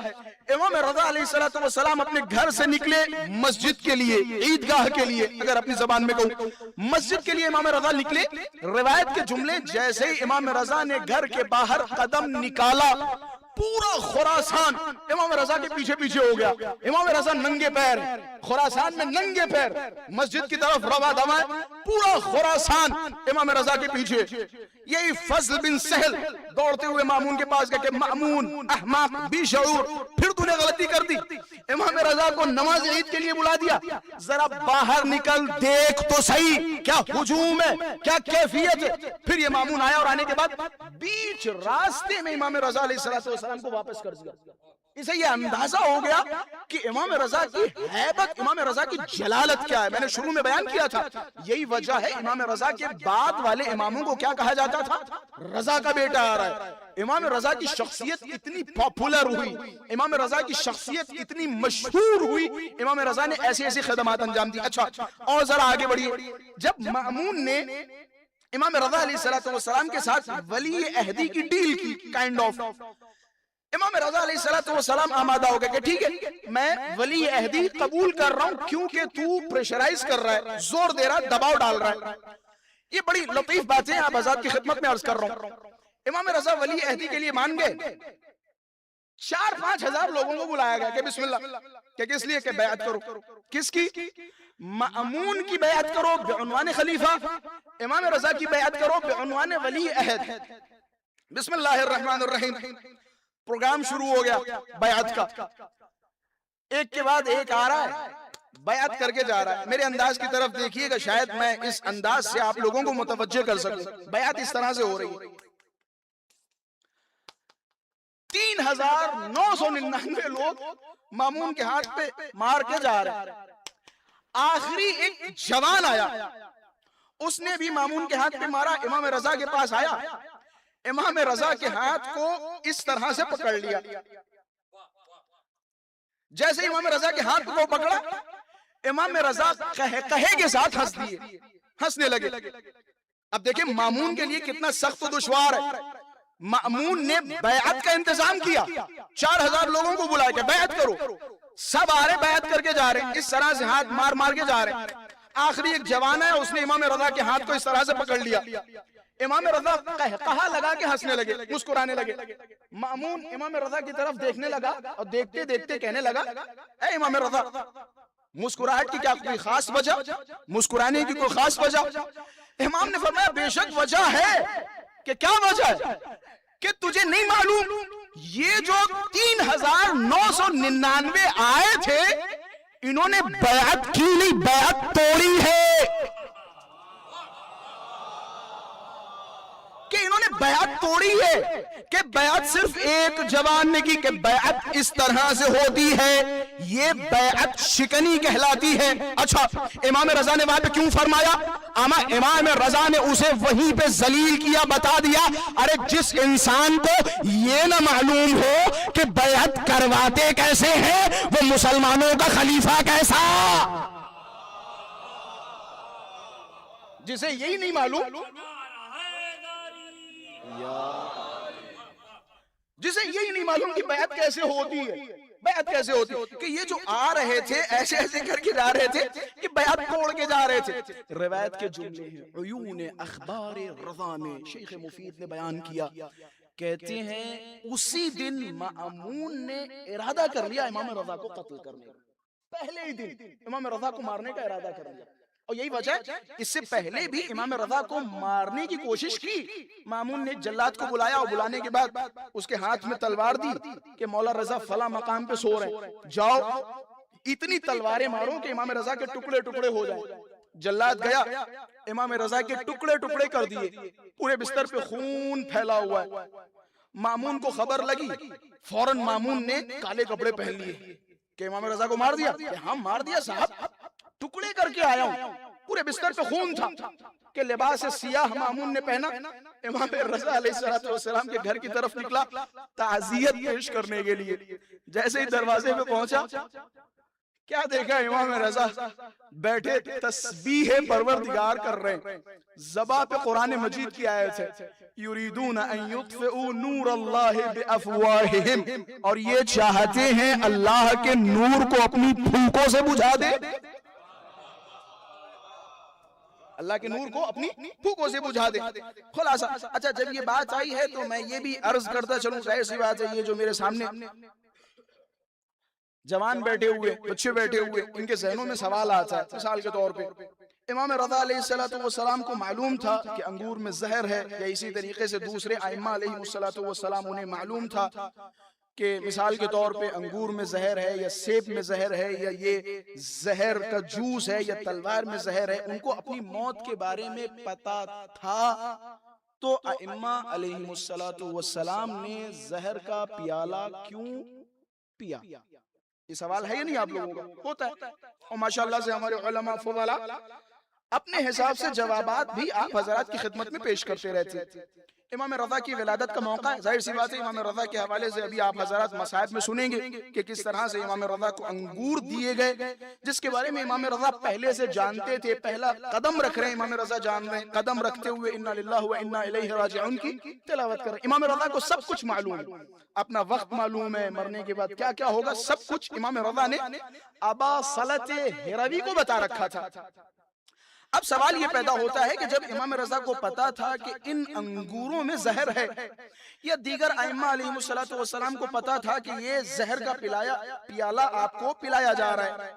امام رضا علیہ السلام اپنے گھر سے نکلے مسجد کے لیے، عیدگاہ کے لیے، اگر اپنی زبان میں کہوں مسجد کے لیے امام رضا نکلے. روایت کے جملے جیسے ہی امام رضا نے گھر کے باہر قدم نکالا پورا خراسان امام رضا کے پیچھے پیچھے ہو گیا. امام رضا ننگے پیر خراسان میں ننگے پیر مسجد کی طرف روا دوا، پورا خراسان امام رضا کے پیچھے. یہی فضل بن سہل دوڑتے ہوئے مامون کے پاس گئے کہ مامون احمق بی شعور پھر تو نے غلطی کر دی، امام رضا کو نماز عید کے لیے بلا دیا، ذرا باہر نکل دیکھ تو صحیح کیا ہجوم ہے کیا کیفیت ہے. پھر یہ مامون آیا اور آنے کے بعد بیچ راستے میں امام رضا علیہ السلام کو واپس کر دیا. اسے یہ اندازہ ہو گیا کہ امام رضا کی ہیبت، امام رضا کی جلالت کیا ہے. میں نے شروع میں بیان کیا تھا یہی وجہ ہے امام رضا کے بعد والے اماموں کو کیا کہا جاتا تھا؟ رضا کا بیٹا آ رہا ہے. امام رضا کی شخصیت اتنی پاپولر ہوئی، امام رضا کی شخصیت اتنی مشہور ہوئی، امام رضا نے ایسی ایسی خدمات انجام دی. اچھا اور ذرا آگے بڑھیے. جب مأمون نے امام رضا علیہ السلام کے ساتھ ولی عہدی کی ڈیل کی کائنڈ آف، امام رضا علیہ السلام آمادہ ہو گئے کہ ٹھیک ہے میں ولی عہدی قبول کر رہا ہوں کیونکہ تو پریشرائز کر رہا ہے، زور دے رہا ہے، دباؤ ڈال رہا ہے. یہ بڑی لطیف باتیں آپ حضرات کی خدمت میں عرض کر رہا ہوں. امام رضا ولی عہدی کے لیے مان گئے. 4-5 ہزار لوگوں کو بلایا گیا کہ بسم اللہ، کہ کس لیے؟ کہ بیعت کرو. کس کی؟ مأمون کی بیعت کرو بعنوان خلیفہ، امام رضا کی بیعت کرو بعنوان ولی عہد. بسم اللہ الرحمن الرحیم. پروگرام شروع ہو گیا بیعت کا. ایک کے بعد ایک آ رہا ہے، بیعت کر کے جا رہا ہے. میرے انداز کی طرف دیکھیے گا، شاید میں اس انداز سے آپ لوگوں کو متوجہ کر سکوں. بیعت اس طرح سے ہو رہی ہے. 3999 لوگ مامون کے ہاتھ پہ مار کے جا رہے ہیں. آخری ایک جوان آیا، اس نے بھی مامون کے ہاتھ پہ مارا. امام رضا کے پاس آیا، امام رضا کے ہاتھ کو اس طرح سے پکڑ لیا. جیسے امام رضا کے ہاتھ کو پکڑا، امام رضا قہقہے کے ساتھ ہنسنے لگے. اب دیکھیں مامون کے لیے کتنا سخت و دشوار ہے. مأمون نے بیعت کا انتظام کیا، 4000 لوگوں کو بلایا کہ بیعت کرو. سب آ رہے بیعت کر کے جا رہے ہیں، اس طرح سے ہاتھ مار مار کے جا رہے ہیں. آخری ایک جوان ہے، اس نے امام رضا کے ہاتھ کو اس طرح سے پکڑ لیا. امام رضا قہقہا لگا کے ہنسنے لگے، مسکرانے لگے. مأمون امام رضا کی طرف دیکھنے لگا اور دیکھتے دیکھتے کہنے لگا اے امام رضا، مسکراہٹ کی کیا کوئی خاص وجہ؟ مسکرانے کی کوئی خاص وجہ؟ امام نے فرمایا بے شک وجہ ہے. کہ کیا وجہ ہے؟ کہ تجھے نہیں معلوم یہ جو 3999 آئے تھے انہوں نے بیعت کی نہیں، بیعت توڑی ہے. کہ انہوں نے بیعت توڑی ہے. کہ بیعت صرف ایک جوان نے کی کہ بیعت اس طرح سے ہوتی ہے، یہ بیعت شکنی کہلاتی ہے. اچھا امام رضا نے وہاں پہ کیوں فرمایا؟ امام رضا نے اسے وہیں پہ ذلیل کیا، بتا دیا ارے جس انسان کو یہ نہ معلوم ہو کہ بیعت کرواتے کیسے ہیں، وہ مسلمانوں کا خلیفہ کیسا؟ جسے یہی نہیں معلوم، جسے یہی نہیں معلوم کہ بیعت کیسے ہوتی ہے، بیعت کیسے ہوتی ہے، کہ یہ جو آ رہے تھے ایسے ایسے کر کے جا رہے تھے، یہ بیعت توڑ کے جا رہے تھے. روایت کے جملے ہیں عیون اخبار رضا میں شیخ مفید نے بیان کیا. کہتے ہیں اسی دن مأمون نے ارادہ کر لیا امام رضا کو قتل کرنے کا. پہلے ہی دن امام رضا کو مارنے کا ارادہ کر لیا. اور یہی وجہ ہے اس سے پہلے بھی امام رضا کو مارنے کی کوشش کی. مامون نے جلاد کو بلایا اور بلانے کے بعد اس کے ہاتھ میں تلوار دی کہ مولا رضا فلاں مقام پہ سو رہے ہیں، جاؤ اتنی تلواریں مارو کہ امام رضا کے ٹکڑے ٹکڑے ہو جائیں. جلاد گیا، امام رضا کے ٹکڑے ٹکڑے کر دیے، پورے بستر پہ خون پھیلا ہوا ہے. مامون کو خبر لگی، فوراً مامون نے کالے کپڑے پہن لیے کہ امام رضا کو مار دیا. کہ ہاں مار دیا صاحب، ٹکڑے کر کے آیا ہوں. پورے بستر پہ خون تھا کہ لباس سیاہ مامون نے پہنا. امام رضا علیہ السلام کے گھر کی طرف نکلا تعزیت پیش کرنے کے لیے. جیسے ہی دروازے پہ پہنچا کیا دیکھا؟ امام رضا بیٹھے تسبیح پروردگار کر رہے ہیں. زباں پہ قرآن مجید کی آیت ہے یریدون ان یطفئوا نور اللہ بافواہہم، اور یہ چاہتے ہیں اللہ کے نور کو اپنی پھونکوں سے بجھا دے. اللہ کے نور کو اپنی پھونکوں سے بجھا دے. خلاصہ اچھا جب یہ بات آئی ہے تو میں یہ بھی عرض کرتا چلوں، ظاہر سی بات ہے یہ جو میرے سامنے جوان بیٹھے ہوئے، بچے بیٹھے ہوئے، ان کے ذہنوں میں سوال آتا ہے. مثال کے طور پہ امام رضا علیہ السلام کو معلوم تھا کہ انگور میں زہر ہے، یا اسی طریقے سے دوسرے ائمہ علیہ السلام انہیں معلوم تھا کہ مثال کے طور پہ انگور میں زہر ہے یا سیب میں زہر ہے یا یہ زہر کا جوس ہے یا تلوار میں زہر ہے. ان کو اپنی موت کے بارے میں پتا تھا، تو ائمہ علیہ السلام نے زہر کا پیالہ کیوں پیا؟ یہ سوال ہے یا نہیں آپ لوگوں کا؟ ہوتا ہے. اور ماشاءاللہ سے ہمارے علماء فضلاء اپنے حساب سے جوابات بھی آپ حضرات کی خدمت میں پیش کرتے رہتے ہیں۔ امام رضا کی ولادت کا موقع ہے، ظاہر سی بات ہے امام رضا کے حوالے سے ابھی آپ حضرات مصائب میں سنیں گے کہ کس طرح سے امام رضا کو انگور دیے گئے، جس کے بارے میں امام رضا پہلے سے جانتے تھے، پہلا قدم رکھ رہے ہیں امام رضا جان رہے ہیں، قدم رکھتے ہوئے انا للہ و انا الیہ راجعون کی تلاوت کر رہے ہیں۔ امام رضا کو سب کچھ معلوم ہے، اپنا وقت معلوم ہے، مرنے کے بعد کیا کیا ہوگا، سب کچھ امام رضا نے ابا صلت ہروی کو بتا رکھا تھا۔ اب سوال یہ پیدا ہوتا ہے کہ جب امام رضا کو پتا تھا کہ ان انگوروں میں زہر ہے، یا دیگر ائمہ علیہ السلام کو پتا تھا کہ یہ زہر کا پیالہ آپ کو پلایا جا رہا ہے،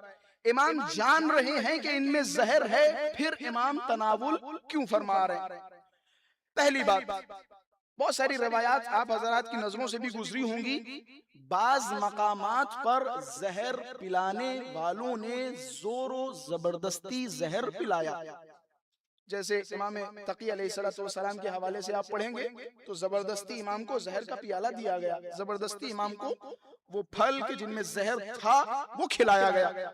امام جان رہے ہیں کہ ان میں زہر ہے، پھر امام تناول کیوں فرما رہے ہیں؟ پہلی بات، بہت ساری روایات آپ حضرات کی نظروں سے بھی گزری ہوں گی، بعض مقامات پر زہر پلانے والوں نے زور و زبردستی زہر پلایا، جیسے امام تقی علیہ السلام کے حوالے سے آپ پڑھیں گے تو زبردستی امام کو زہر کا پیالہ دیا گیا، زبردستی امام کو وہ پھل کے جن میں زہر تھا وہ کھلایا گیا۔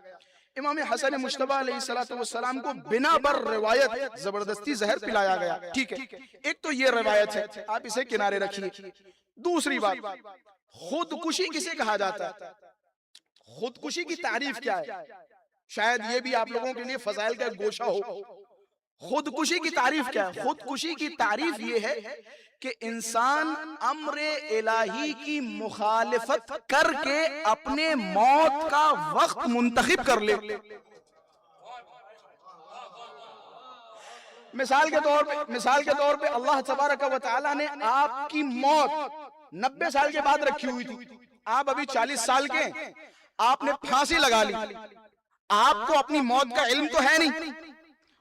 امام حسن مجتبی علیہ السلام کو بنا بر روایت زبردستی زہر پلایا گیا۔ ٹھیک ہے، ایک تو یہ روایت ہے، آپ اسے کنارے رکھیے۔ دوسری بات، خودکشی کسے کہا جاتا ہے؟ خودکشی کی تعریف کیا ہے؟ شاید یہ بھی آپ لوگوں کے لیے فضائل کا ایک گوشہ ہو۔ خودکشی کی تعریف کیا ہے؟ خودکشی کی تعریف یہ ہے کہ انسان امر الہی کی مخالفت کر کے اپنے موت کا وقت منتخب کر لے۔ مثال کے طور پہ اللہ تبارک و تعالی نے آپ کی موت 90 سال کے بعد رکھی ہوئی تھی، آپ ابھی 40 سال کے ہیں، آپ نے پھانسی لگا لی، آپ کو اپنی موت کا علم تو ہے نہیں،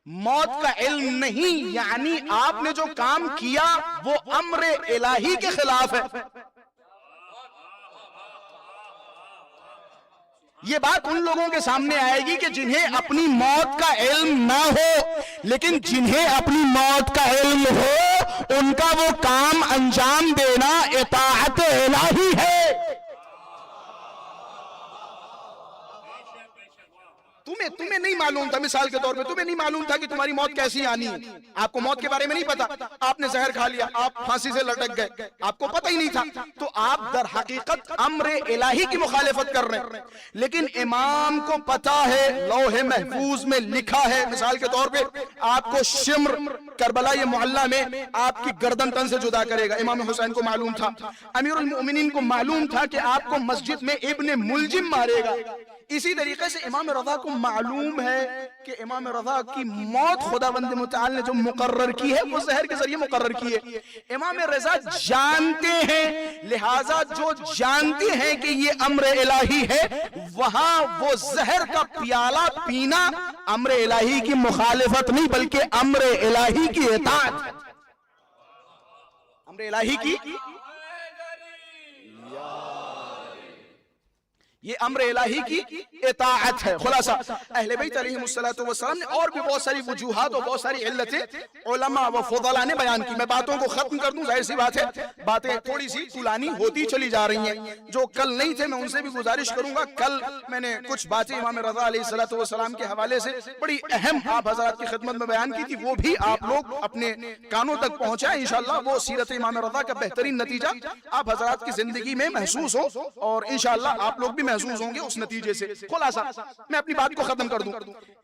موت کا علم نہیں، یعنی آپ نے جو کام کیا وہ امر الہی کے خلاف ہے۔ یہ بات ان لوگوں کے سامنے آئے گی کہ جنہیں اپنی موت کا علم نہ ہو، لیکن جنہیں اپنی موت کا علم ہو ان کا وہ کام انجام دینا اطاعت الہی ہے۔ تمہیں نہیں معلوم تھا، مثال کے طور پہ تمہیں نہیں معلوم تھا کہ تمہاری موت کیسی آنی ہے، آپ کو موت کے بارے میں نہیں پتا، آپ نے زہر کھا لیا، آپ پھانسی سے لٹک گئے، آپ کو پتہ ہی نہیں تھا، تو آپ در حقیقت امر الہی کی مخالفت کر رہے ہیں۔ لیکن امام کو پتا ہے، لوح محفوظ میں لکھا ہے، مثال کے طور پہ آپ کو شمر کربلا یہ معلّہ میں آپ کی گردن تن سے جدا کرے گا، امام حسین کو معلوم تھا، امیر المؤمنین کو معلوم تھا کہ آپ کو مسجد میں ابن ملجم مارے گا۔ اسی طریقے سے امام رضا کو معلوم ہے کہ امام رضا کی موت خداوند متعال نے جو مقرر کی ہے وہ زہر کے ذریعے مقرر کی ہے۔ امام رضا جانتے ہیں، لہٰذا جو جانتے ہیں کہ یہ امر الہی ہے، وہاں وہ زہر کا پیالہ پینا امر الہی کی مخالفت نہیں بلکہ امر الہی کی اطاعت ہے، امر الہی کی، یہ امر الہی کی اطاعت ہے۔ خلاصہ اہل بیت علیہم السلام نے اور بھی بہت ساری وجوہات اور بہت ساری علتیں علماء و فضلاء نے بیان کی۔ میں باتوں کو ختم کر دوں، ظاہر سی بات ہے باتیں تھوڑی سی طولانی ہوتی چلی جا رہی ہیں، جو کل نہیں تھے میں ان سے بھی گزارش کروں گا۔ کل میں نے کچھ باتیں امام رضا علیہ السلام کے حوالے سے بڑی اہم آپ حضرات کی خدمت میں بیان کی تھی، وہ بھی آپ لوگ اپنے کانوں تک پہنچائیں انشاءاللہ، وہ سیرت امام رضا کا بہترین نتیجہ آپ حضرات کی زندگی میں محسوس ہو، اور انشاءاللہ آپ لوگ بھی محسوس ہوں گے اس نتیجے سے۔ خلاصہ میں اپنی بات کو ختم کر دوں،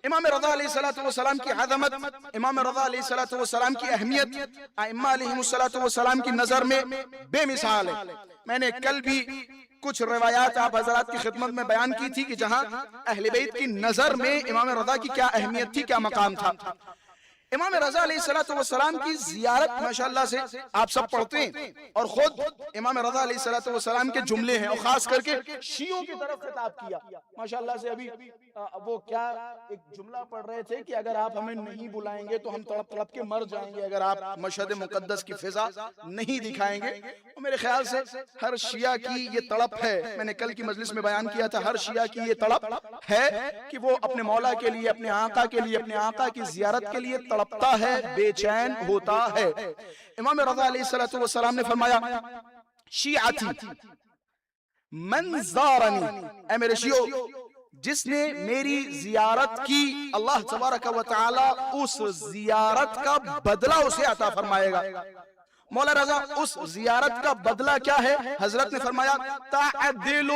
امام رضا علیہ السلام کی عظمت، امام رضا علیہ السلام کی اہمیت ائمہ علیہ السلام کی نظر میں بے مثال ہے۔ میں نے کل بھی کچھ روایات آپ حضرات کی خدمت میں بیان کی تھی کہ جہاں اہل بیت کی نظر میں امام رضا کی کیا اہمیت تھی، کیا مقام تھا۔ امام رضا علیہ السلام کی زیارت ماشاءاللہ سے آپ سب پڑھتے ہیں، اور خود امام رضا علیہ السلام کے جملے ہیں، اور خاص کر کے شیعوں کی طرف خطاب کیا ماشاءاللہ سے۔ ابھی وہ کیا ایک جملہ پڑھ رہے تھے کہ اگر آپ ہمیں نہیں بلائیں گے تو ہم تڑپ تڑپ کے مر جائیں گے، اگر آپ مشہد مقدس کی فضا نہیں دکھائیں گے۔ میرے خیال سے ہر شیعہ کی یہ تڑپ ہے، میں نے کل کی مجلس میں بیان کیا تھا، ہر شیعہ کی یہ تڑپ ہے کہ وہ اپنے مولا کے لیے، اپنے آقا کے لیے، اپنے آقا کی زیارت کے لیے تڑپتا ہے، بے چین ہوتا ہے۔ امام رضا علیہ السلام نے فرمایا، شیعتی من زارنی، اے میرے شیعو، جس نے میری زیارت کی اللہ تبارک و تعالی اس زیارت کا بدلہ اسے عطا فرمائے گا. مولا رضا اس زیارت کا بدلہ کیا ہے؟ حضرت نے فرمایا تعدل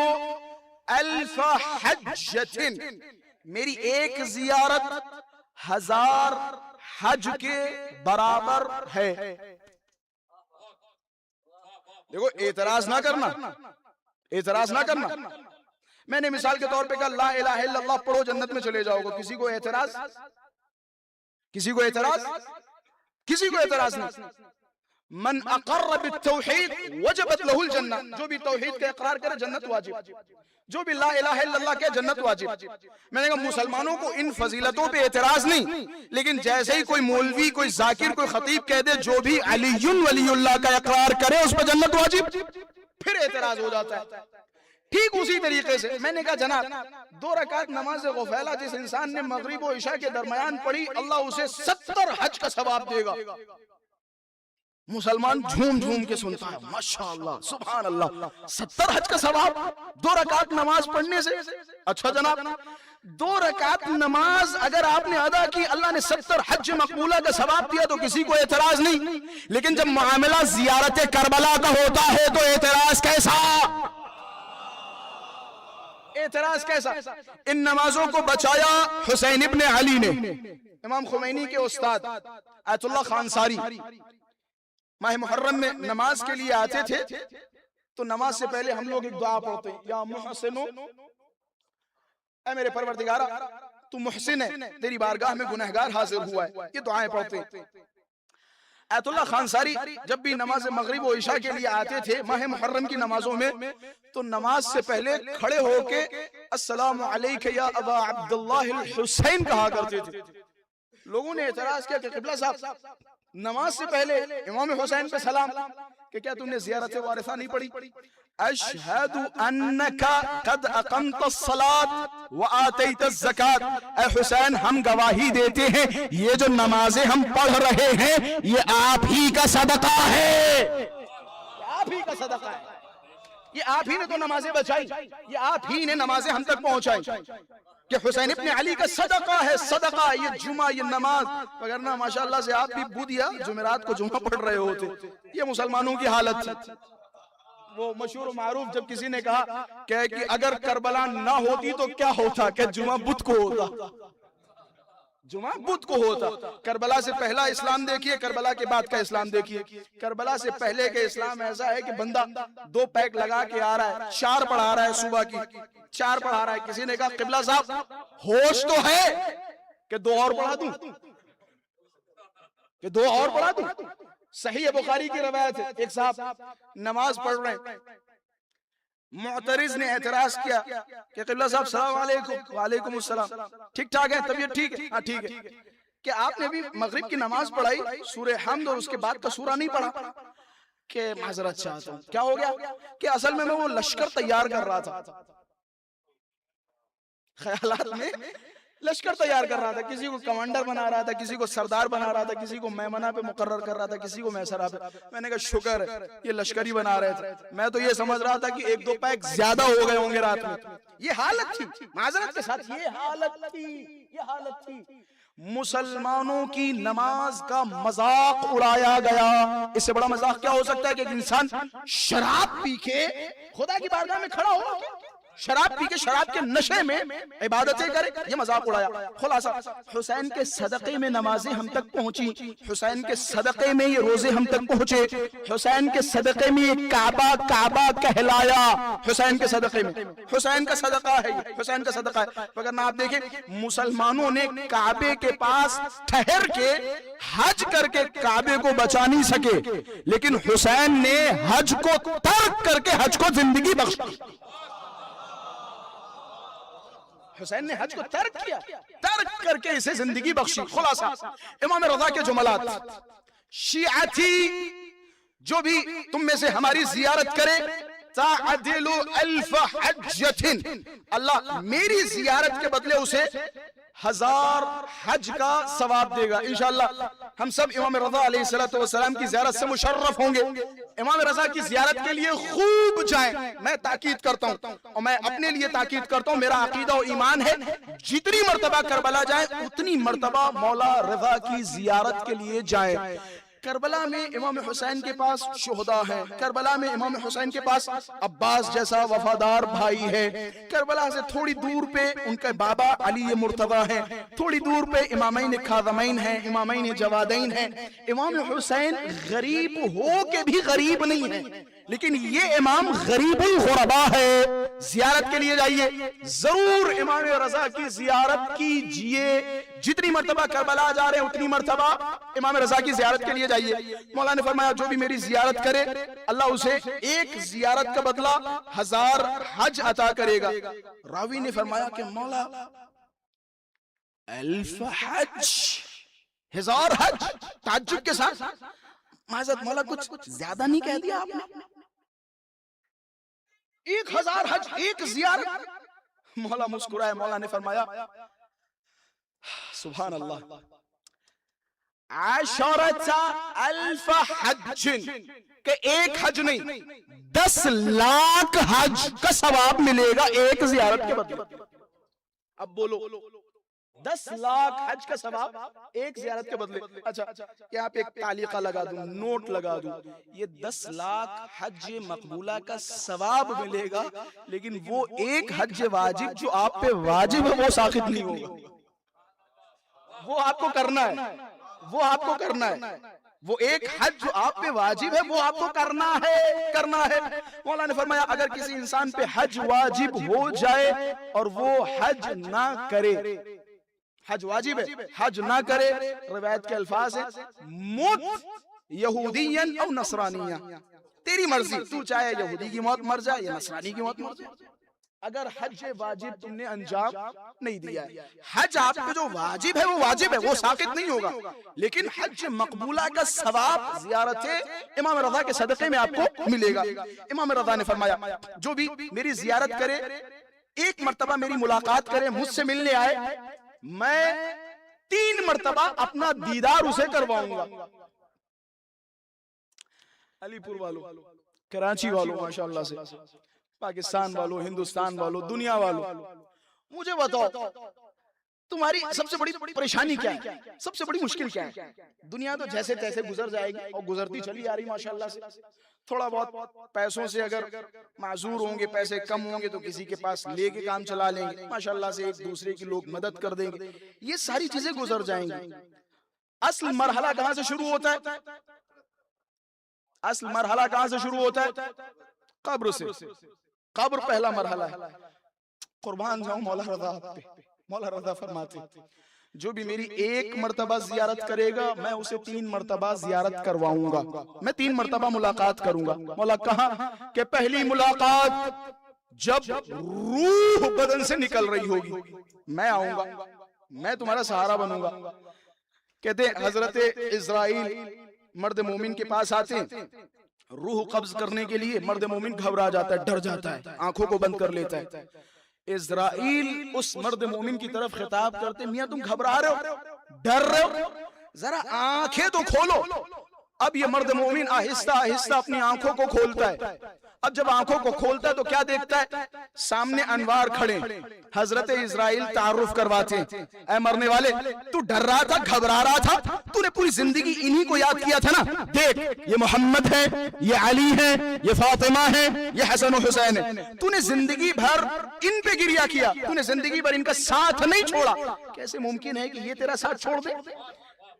الف حجۃ، میری ایک زیارت 1000 حج کے برابر ہے. دیکھو اعتراض نہ کرنا، اعتراض نہ کرنا. میں نے مثال کے طور پہ کہا لا الہ الا اللہ پڑھو جنت میں چلے جاؤ گے، کسی کو اعتراض؟ کسی کو اعتراض؟ کسی کو اعتراض نہیں. من اقر بالتوحید وجبت له الجنہ، جو بھی توحید کا اقرار کرے جنت واجب، جو بھی لا الہ الا اللہ کے جنت واجب. میں نے کہا مسلمانوں کو ان فضیلتوں پہ اعتراض نہیں، لیکن جیسے ہی کوئی مولوی، کوئی ذاکر، کوئی خطیب کہہ دے جو بھی علی ولی اللہ کا اقرار کرے اس پہ جنت واجب، پھر اعتراض ہو جاتا ہے. ٹھیک اسی طریقے سے میں نے کہا جناب 2 رکعت نماز غفیلہ جس انسان نے مغرب و عشاء کے درمیان پڑھی اللہ اسے 70 حج کا ثواب دے گا. مسلمان جھوم جھوم کے سنتا ہے ماشاءاللہ سبحان اللہ، 70 حج کا ثواب 2 رکعت نماز پڑھنے سے. اچھا جناب 2 رکعت نماز اگر آپ نے ادا کی اللہ نے 70 حج مقبولہ کا ثواب دیا تو کسی کو اعتراض نہیں. لیکن جب معاملہ زیارت کربلا کا ہوتا ہے تو اعتراض کیسا؟ اعتراض کیسا؟ ان نمازوں کو بچایا حسین ابن علی نے. امام خمینی کے استاد آیت اللہ خانصاری ماہ محرم میں نماز کے لیے آتے تھے تو نماز سے پہلے ہم لوگ ایک دعا پڑھتے ہیں، یا محسنو، اے میرے پروردگارہ تو محسن ہے، تیری بارگاہ میں گنہگار حاضر ہوا ہے. یہ دعائیں پڑھتے ہیں. آیت اللہ خانصاری جب بھی نماز مغرب و عشاء کے لیے آتے تھے ماہ محرم کی نمازوں میں تو نماز سے پہلے کھڑے ہو کے السلام علیک یا ابا عبداللہ الحسین کہا کرتے تھے. لوگوں نے اعتراض کیا کہ قبلہ صاحب نماز سے پہلے امام حسین پہ سلام، کہ کیا تم نے زیارت وارثہ نہیں پڑھی؟ اشہد انکا قد اقمت الصلاة وآتیت الزکاة، اے حسین ہم گواہی دیتے ہیں یہ جو نمازیں ہم پڑھ رہے ہیں یہ آپ ہی کا صدقہ ہے، آپ ہی کا صدقہ ہے. یہ آپ ہی نے تو نمازیں بچائی، یہ آپ ہی نے نمازیں ہم تک پہنچائی کہ حسین ابن علی کا صدقہ ہے. صدقہ یہ جمعہ یہ نماز، وگرنہ ماشاءاللہ سے آپ بھی بدھیا جمعرات کو جمعہ پڑھ رہے ہوتے. یہ مسلمانوں کی حالت تھی. وہ مشہور و معروف جب کسی نے کہا کہ اگر کربلا نہ ہوتی تو کیا ہوتا، کہ جمعہ بدھ کو ہوتا، جمعہ بدھ کو ہوتا. کربلا سے پہلا اسلام دیکھیے، کربلا کے بعد کا اسلام دیکھیے. کربلا سے پہلے کے اسلام ایسا ہے کہ بندہ 2 پیک لگا کے آ رہا ہے، 4 پڑھا رہا ہے صبح کی، 4 پڑھا رہا ہے. کسی نے کہا قبلہ صاحب ہوش تو ہے کہ 2 اور پڑھا دوں، کہ 2 اور پڑھا دوں. صحیح بخاری کی روایت ہے، ایک صاحب نماز پڑھ رہے ہیں، معترض نے اعتراض کیا کہ قبلہ صاحب السلام علیکم. وعلیکم السلام. ٹھیک ٹھاک ہے، طبیعت ٹھیک ہے؟ ہاں ٹھیک ہے. کہ آپ نے بھی مغرب کی نماز پڑھائی سورہ حمد اور اس کے بعد کا سورہ نہیں پڑھا؟ کہ معذرت چاہتا ہوں. کیا ہو گیا؟ کہ اصل میں وہ لشکر تیار کر رہا تھا، خیالات میں لشکر تیار کر رہا تھا، کسی کو کمانڈر بنا رہا تھا، کسی کو سردار بنا رہا تھا، کسی کو میمنہ پہ مقرر کر رہا تھا، کسی کو میسرہ پہ. میں نے کہا شکر ہے یہ لشکری بنا رہے تھے، میں تو یہ سمجھ رہا تھا کہ 1-2 پیک زیادہ ہو گئے ہوں گے رات میں. یہ حالت تھی، معذرت کے ساتھ یہ حالت تھی، یہ حالت تھی. مسلمانوں کی نماز کا مذاق اڑایا گیا. اس سے بڑا مذاق کیا ہو سکتا ہے کہ ایک انسان شراب پی کے خدا کی بارگاہ میں کھڑا ہو، شراب پی کے شراب کے نشے میں عبادتیں کرے. یہ مذاق اڑایا. خلاصہ حسین کے صدقے میں نمازیں ہم تک پہنچی، حسین کے صدقے میں یہ روزے ہم تک پہنچے، حسین کے صدقے میں یہ کعبہ کعبہ کہلایا. حسین کے صدقے میں، حسین کا صدقہ ہے، یہ حسین کا صدقہ ہے. اگر آپ دیکھیں مسلمانوں نے کعبے کے پاس ٹھہر کے حج کر کے کعبے کو بچا نہیں سکے، لیکن حسین نے حج کو ترک کر کے حج کو زندگی بخشی. حسین نے حج کو ترک کیا، ترک کر کے اسے زندگی بخشی. خلاصہ امام رضا کے جملات، شیعتی جو بھی تم میں سے ہماری زیارت کرے تعدل الف حجۃ، اللہ میری زیارت کے بدلے اسے 1000 حج کا ثواب دے گا انشاءاللہ۔ ہم سب امام رضا علیہ السلام کی زیارت سے مشرف ہوں گے۔ امام رضا کی زیارت کے لیے خوب جائیں، میں تاکید کرتا ہوں اور میں اپنے لیے تاکید کرتا ہوں، میرا عقیدہ و ایمان ہے جتنی مرتبہ کربلا جائیں اتنی مرتبہ مولا رضا کی زیارت کے لیے جائیں۔ کربلا میں امام حسین کے پاس شہداء ہیں، کربلا میں امام حسین کے پاس عباس جیسا وفادار بھائی ہے، کربلا سے تھوڑی دور پہ ان کے بابا علی مرتضیٰ ہیں، تھوڑی دور پہ امامین کاظمین ہیں، امامین جوادین ہیں۔ امام حسین غریب ہو کے بھی غریب نہیں ہیں، لیکن یہ امام غریب الغرباء ہے۔ زیارت کے لیے جائیے، ضرور امام رضا کی زیارت کیجئے، جتنی مرتبہ کربلا جا رہے ہیں اتنی مرتبہ امام رضا کی زیارت کے لیے جائیے۔ مولا نے فرمایا جو بھی میری زیارت کرے اللہ اسے ایک زیارت کا بدلہ 1000 حج عطا کرے گا۔ راوی نے فرمایا کہ مولا 1000 حج، 1000 حج، تعجب کے ساتھ معذرت مولا کچھ زیادہ نہیں کہہ دیا آپ نے؟ 1000 حج، ایک زیارت؟ مولا مسکرائے، مولا نے فرمایا سبحان اللہ، 10,000 حج، کہ ایک حج نہیں 10 لاکھ حج کا ثواب ملے گا ایک زیارت کے بدلے۔ اب بولو 10 لاکھ حج کا ثواب ایک زیارت کے بدلے۔ اچھا یہاں پہ ایک تعلیقہ لگا دوں، نوٹ لگا دوں، یہ 10 لاکھ حج مقبولہ کا ثواب ملے گا، لیکن وہ ایک حج واجب جو آپ پہ واجب ہے وہ ساقط نہیں ہوگا، وہ آپ کو کرنا ہے، وہ آپ کو کرنا ہے، وہ ایک حج جو آپ پہ واجب ہے وہ آپ کو کرنا ہے۔ مولا نے فرمایا اگر کسی انسان پہ حج واجب ہو جائے اور وہ حج نہ کرے، حج واجب ہے حج نہ کرے، روایت کے الفاظ ہیں موت یہودین او نصرانیہ، تیری مرضی، تو چاہے یہودی کی موت مر جائے یا نصرانی کی موت مر جائے، اگر حج واجب تم نے انجام نہیں دیا ہے۔ حج آپ پہ جو واجب ہے وہ واجب ہے، وہ ساقط نہیں ہوگا، لیکن حج مقبولہ کا ثواب زیارت امام رضا کے صدقے میں آپ کو ملے گا۔ امام رضا نے فرمایا جو بھی میری زیارت کرے، ایک مرتبہ میری ملاقات کرے، مجھ سے ملنے آئے، میں 3 مرتبہ اپنا دیدار اسے کرواؤں گا۔ علی پور والوں، کراچی والوں، ماشاءاللہ سے پاکستان والوں، ہندوستان والوں، دنیا والوں، مجھے بتاؤ تمہاری سب سے بڑی پریشانی کیا ہے، سب سے بڑی مشکل کیا ہے؟ دنیا تو جیسے تیسے گزر جائے گی اور گزرتی چلی آ رہی ماشاءاللہ سے، تھوڑا بہت پیسوں سے اگر معذور ہوں گے، پیسے کم ہوں گے تو کسی کے پاس لے کے کام چلا لیں گے، ماشاءاللہ سے ایک دوسرے کی لوگ مدد کر دیں گے، یہ ساری چیزیں گزر جائیں گی۔ اصل مرحلہ کہاں سے شروع ہوتا ہے؟ اصل مرحلہ کہاں سے شروع ہوتا ہے؟ قبر سے، قبر پہلا مرحلہ ہے۔ قربان جاؤں مولا رضا آپ پہ، مولا رضا فرماتے جو بھی میری ایک مرتبہ زیارت کرے گا میں اسے 3 مرتبہ زیارت کرواؤں گا، میں 3 مرتبہ ملاقات کروں گا۔ مولا کہاں کہ پہلی ملاقات جب روح بدن سے نکل رہی ہوگی، میں آؤں گا، میں تمہارا سہارا بنوں گا۔ کہتے ہیں حضرت اسرائیل مرد مومن کے پاس آتے ہیں، روح قبض کرنے کے لیے مرد مومن گھبرا جاتا ہے، ڈر جاتا ہے، آنکھوں کو بند کر لیتا ہے۔ اسرائیل اس مرد مومن کی طرف خطاب کرتے میاں تم گھبرا رہے ہو، ڈر رہے ہو، ذرا آنکھیں تو کھولو۔ اب یہ مرد مومن آہستہ آہستہ اپنی آنکھوں کو کھولتا ہے۔ اب جب آنکھوں کو کھولتا ہے تو کیا دیکھتا ہے؟ سامنے انوار کھڑے، حضرت اسرائیل تعارف کرواتے ہیں، اے مرنے والے تو ڈر رہا تھا، گھبرا رہا تھا، تو نے پوری زندگی انہی کو یاد کیا تھا نا، دیکھ یہ محمد ہے، یہ علی ہے، یہ فاطمہ ہے، یہ حسن و حسین ہے، تو نے زندگی بھر ان پہ گریہ کیا، تو نے زندگی بھر ان کا ساتھ نہیں چھوڑا، کیسے ممکن ہے کہ یہ تیرا ساتھ چھوڑ دے؟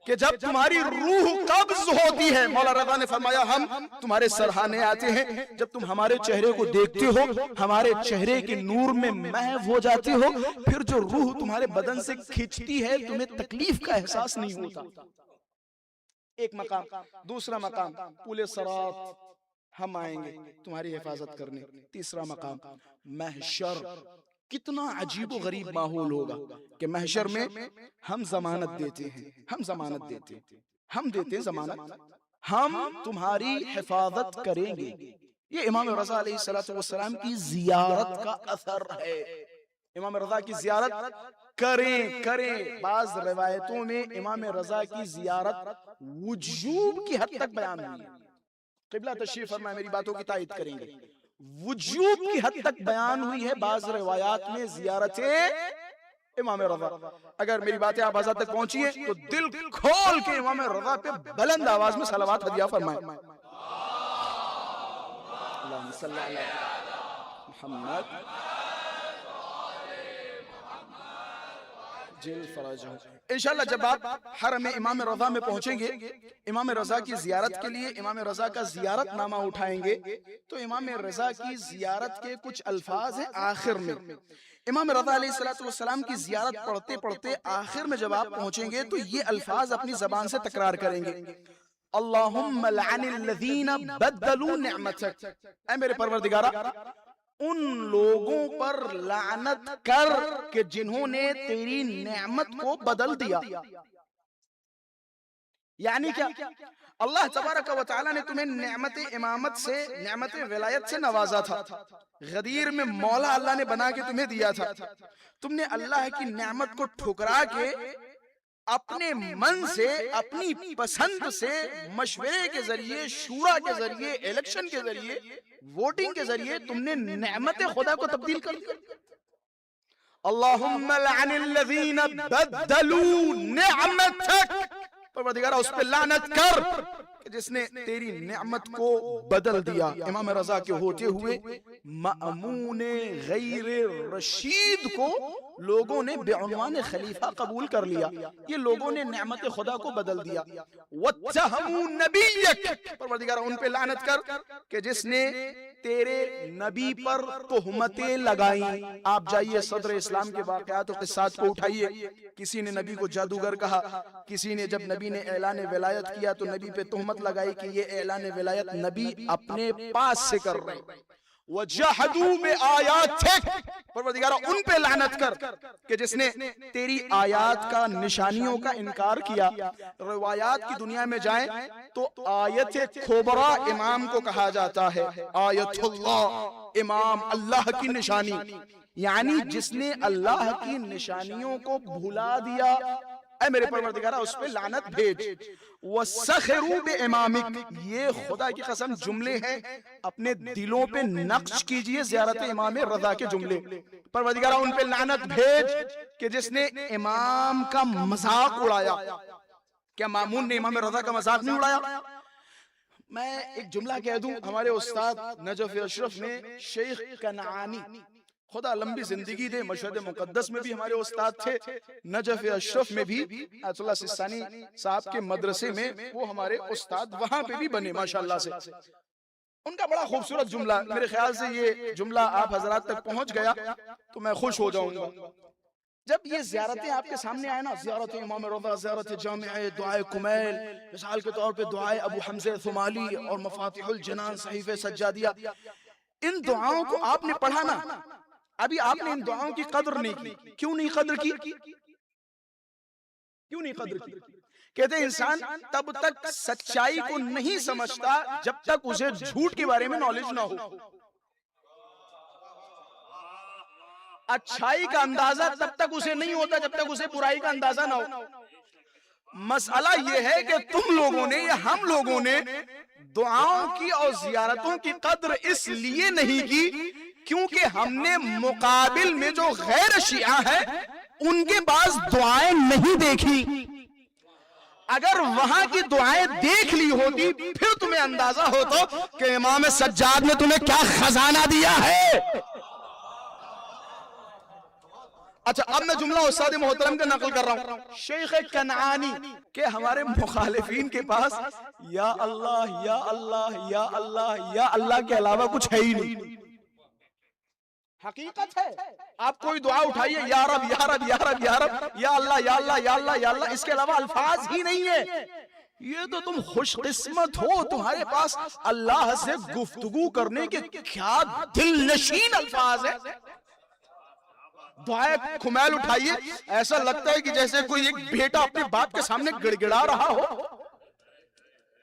کہ جب تمہاری روح قبض ہوتی ہے، مولا رضا نے فرمایا ہم تمہارے سرہانے آتے ہیں، جب تم ہمارے چہرے کو دیکھتے ہو ہمارے چہرے کے نور میں محو ہو جاتے ہو، پھر جو روح تمہارے بدن سے کھچتی ہے تمہیں تکلیف کا احساس نہیں ہوتا۔ ایک مقام، دوسرا مقام پول صراط ہم آئیں گے تمہاری حفاظت کرنے، تیسرا مقام محشر، کتنا عجیب و غریب ماحول ہوگا کہ محشر میں ہم ضمانت دیتے ہیں، ہم ضمانت دیتے ہیں، ہم دیتے ہیں ضمانت، ہم تمہاری حفاظت کریں گے۔ یہ امام رضا علیہ السلام کی زیارت کا اثر ہے۔ امام رضا کی زیارت کریں. بعض روایتوں میں امام رضا کی زیارت وجوب کی حد تک بیان ہوئی ہے. قبلہ تشریف فرمائے، میری باتوں کی تائید کریں گے. وجوب کی حد تک بیان ہوئی ہے بعض روایات میں زیارت امام رضا. اگر میری باتیں آپ حضرات تک پہنچی ہیں تو دل کھول کے امام رضا پہ بلند آواز میں صلوات ہدیہ فرمائیں. اللہم صلی علی محمد جل فرجہ. انشاءاللہ جب آپ حرم امام رضا میں پہنچیں گے، امام رضا کی زیارت کے لیے امام رضا کا زیارت نامہ اٹھائیں گے تو امام رضا کی زیارت کے کچھ الفاظ ہیں آخر میں. امام رضا علیہ السلام کی زیارت پڑھتے پڑھتے آخر میں جب آپ پہنچیں گے تو یہ الفاظ اپنی زبان سے تکرار کریں گے. اللہم لعن الذین بدلوا نعمتک، اے میرے پروردگارہ ان لوگوں پر لعنت کر کہ جنہوں نے تیری نعمت کو بدل دیا. یعنی کیا؟ اللہ تبارک و تعالی نے تمہیں نعمت امامت سے، نعمت ولایت سے نوازا تھا. غدیر میں مولا اللہ نے بنا کے تمہیں دیا تھا. تم نے اللہ کی نعمت کو ٹھکرا کے اپنے من سے، اپنی پسند سے، مشورے کے ذریعے، شورا کے ذریعے، الیکشن کے ذریعے، ووٹنگ کے ذریعے تم نے نعمت خدا کو تبدیل کر دیا. اللہم لعن الذین بدلوا نعمتک، پروردگارہ اس پہ لعنت کر کہ جس نے تیری نعمت کو بدل دیا. امام رضا کے ہوتے ہوئے مأمون غیر رشید کو لوگوں نے بے عنوان خلیفہ قبول کر لیا. یہ لوگوں نے نعمت خدا کو بدل دیا. وَاتَّهَمُوا نَبِيَّكَ، پروردگارہ ان پہ لعنت کر کہ جس نے تیرے نبی پر تہمتیں لگائیں. آپ جائیے صدر اسلام کے واقعات و قصات کو اٹھائیے. کسی نے نبی کو جادوگر کہا، کسی نے جب نبی نے اعلان ولایت کیا تو نبی پہ تہمت لگائی کہ یہ اعلان ولایت نبی اپنے پاس سے کر رہے. وَجَحَدُوا بِآيَاتِكَ، پروردگارہ ان پہ لعنت کر کہ جس نے تیری آیات کا، نشانیوں کا انکار کیا. روایات کی دنیا میں جائیں تو آیت کبریٰ امام کو کہا جاتا ہے. آیت اللہ، امام اللہ کی نشانی، یعنی جس نے اللہ کی نشانیوں کو بھلا دیا. اے میرے پروردگارہ اس پہ لعنت بھیج. وَسَخِرُوا بِإِمَامِكَ، یہ خدا کی قسم جملے ہیں، اپنے دلوں پہ نقش کیجئے زیارت امام رضا کے جملے. پروردگارہ ان پہ لعنت بھیج کہ جس نے امام کا مذاق اڑایا. کیا مامون نے امام رضا کا مذاق نہیں اڑایا؟ میں ایک جملہ کہہ دوں، ہمارے استاد نجف اشرف میں شیخ کنعانی، خدا لمبی زندگی دے، مشہد مقدس میں بھی ہمارے استاد تھے، نجف اشرف میں بھی آیت اللہ سستانی صاحب کے مدرسے میں وہ ہمارے استاد وہاں پہ بھی بنے ماشاءاللہ سے. ان کا بڑا خوبصورت جملہ، میرے خیال سے یہ جملہ آپ حضرات تک پہنچ گیا تو میں خوش ہو جاؤں گا. جب یہ زیارتیں آپ کے سامنے آئے نا، زیارت امام رضا، زیارت جامع، دعائے کمیل، مثال کے طور پہ دعائے ابو حمزہ ثمالی اور مفاتیح الجنان صحیفہ سجادیہ، ان دعاؤں کو آپ نے پڑھا نا، ابھی آپ نے ان دعاؤں کی قدر نہیں کی. کیوں نہیں قدر کی؟ کیوں نہیں قدر کی؟ کہتے ہیں انسان تب تک سچائی کو نہیں سمجھتا جب تک اسے جھوٹ کے بارے میں نالج نہ ہو. اچھائی کا اندازہ تب تک اسے نہیں ہوتا جب تک اسے برائی کا اندازہ نہ ہو. مسئلہ یہ ہے کہ تم لوگوں نے یا ہم لوگوں نے دعاؤں کی اور زیارتوں کی قدر اس لیے نہیں کی کیونکہ ہم نے مقابل میں جو غیر شیعہ ہیں ان کے پاس دعائیں نہیں دیکھی. اگر وہاں کی دعائیں دیکھ لی ہوتی پھر تمہیں اندازہ ہوتا کہ امام سجاد نے تمہیں کیا خزانہ دیا ہے. اچھا اب میں جملہ استاد محترم کا نقل کر رہا ہوں. شیخ کنعانی کہ ہمارے مخالفین کے پاس یا اللہ یا اللہ یا اللہ یا اللہ کے علاوہ کچھ ہے ہی نہیں. حقیقت ہے. آپ کوئی دعا اٹھائیے، یا رب یا رب یا رب یا رب، یا اللہ یا اللہ یا اللہ یا اللہ، اس کے علاوہ الفاظ ہی نہیں ہے. یہ تو تم خوش قسمت ہو، تمہارے پاس اللہ سے گفتگو کرنے کے کیا دل نشین الفاظ ہیں. دعائے کمیل اٹھائیے، ایسا لگتا ہے کہ جیسے کوئی ایک بیٹا اپنے باپ کے سامنے گڑ گڑا رہا ہو.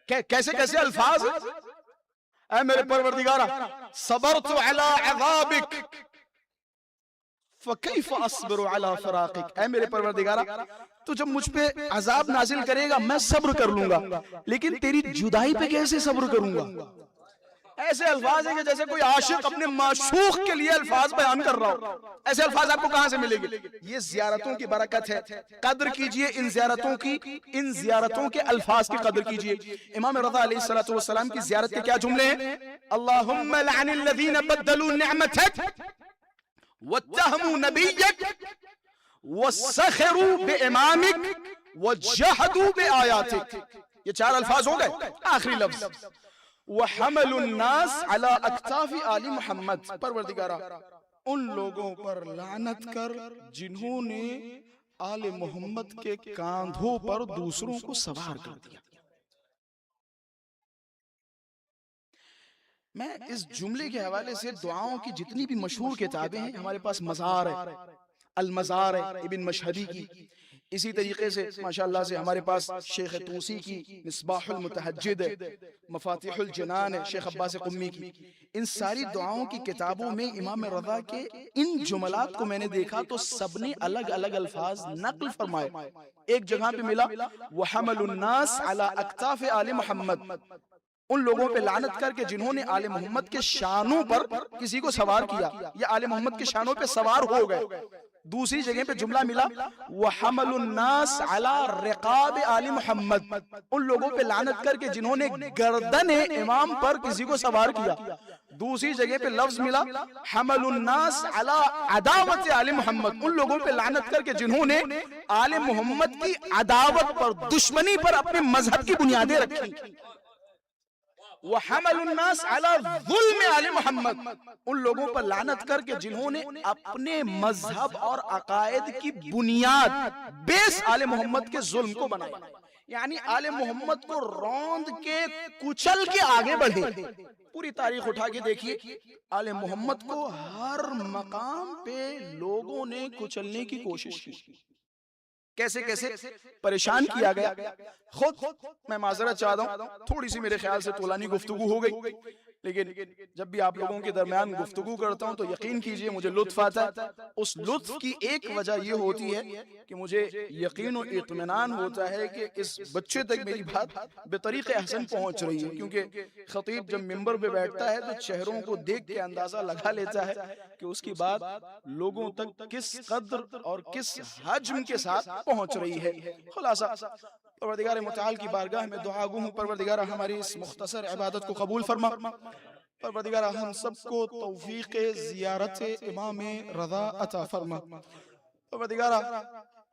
کیسے کیسے الفاظ. اے میرے پروردگارہ صبرت علی عذابک فَكَيْفَ أَصْبِرُ عَلَى فِرَاقِكَ، اے میرے پروردگارہ تو جب مجھ پہ عذاب نازل کرے گا میں صبر کر لوں گا، لیکن تیری جدائی پہ کیسے صبر کروں گا؟ ایسے الفاظ ہیں کہ جیسے کوئی عاشق اپنے معشوق کے لیے الفاظ بیان کر رہا ہو. ایسے الفاظ آپ کو کہاں سے ملیں گے؟ یہ زیارتوں کی برکت ہے. قدر کیجئے ان زیارتوں کی، ان زیارتوں کے الفاظ کی قدر کیجئے. امام رضا علیہ السلام کی زیارت کے کیا جملے ہیں؟ اللہم لعن الذین بدلوا نعمتک واتہموا نبیک وسخروا بامامک وجحدوا بآیاتک. یہ چار الفاظ ہو گئے. آخری لفظ وَحَمَلُ النَّاسِ عَلَىٰ أَكْتَافِ آلِ محمد، پروردگارہ ان لوگوں پر لعنت کر جنہوں نے آل محمد کے کاندھوں پر دوسروں کو سوار کر دیا. میں اس جملے کے حوالے سے دعاؤں کی جتنی بھی مشہور کتابیں ہیں، ہمارے پاس مزار ہے، المزار ہے ابن مشہدی کی، اسی طریقے سے ماشاءاللہ سے ہمارے پاس شیخ توسی کی مصباح المتہجد ہے، مفاتیح الجنان ہے شیخ عباس قمی کی. ان ساری دعاؤں کی کتابوں میں امام رضا کے ان جملات کو میں نے دیکھا تو سب نے الگ الگ الفاظ نقل فرمائے. ایک جگہ پہ ملا وَحَمَلُ النَّاسِ عَلَىٰ أَكْتَافِ آلِ محمد، ان لوگوں پہ لعنت کر کے جنہوں نے آل محمد کے شانوں پر کسی کو سوار کیا یا آل محمد کے شانوں پہ سوار ہو گئے. دوسری جگہ پہ جملہ ملا وَحَمَلُ النَّاسِ عَلَىٰ رِقَابِ آلِ محمد، ان لوگوں پہ لعنت کر کے جنہوں نے گردن امام پر کسی کو سوار کیا. دوسری جگہ پہ لفظ ملا حَمَلُ النَّاسِ عَلَىٰ عَدَاوَتِ آلِ محمد، ان لوگوں پہ لعنت کر کے جنہوں نے آل محمد کی عداوت پر، دشمنی پر اپنے مذہب کی بنیادیں رکھی. وَحَمَلُ النَّاسِ عَلَىٰ ظُلْمِ آلِ محمد، ان لوگوں پر لعنت کر کے جنہوں نے اپنے مذہب اور عقائد کی بنیاد بیس آل محمد کے ظلم کو بنایا. یعنی آل محمد کو روند کے کچل کے آگے بڑھے. پوری تاریخ اٹھا کے دیکھیے، آل محمد کو ہر مقام پہ لوگوں نے کچلنے کی کوشش کی. کیسے کیسے پریشان کیا گیا. خود میں معذرت چاہتا ہوں، تھوڑی سی میرے خیال سے طولانی گفتگو ہو گئی، لیکن جب بھی آپ لوگوں کے درمیان گفتگو کرتا ہوں تو یقین کیجئے مجھے لطف آتا ہے. اس لطف کی ایک وجہ یہ ہوتی ہے کہ مجھے یقین و اطمینان ہوتا ہے کہ اس بچے تک میری بات بطریق احسن پہنچ رہی ہے. کیونکہ خطیب جب ممبر پہ بیٹھتا ہے تو چہروں کو دیکھ کے اندازہ لگا لیتا ہے کہ اس کی بات لوگوں تک کس قدر اور کس حجم کے ساتھ پہنچ رہی ہے. خلاصہ پروردگار متعال کی بارگاہ میں دعا گو ہوں، پروردگار ہماری اس مختصر عبادت کو قبول فرما. پروردگار ہم سب کو توفیق زیارت امام رضا عطا فرما. پروردگار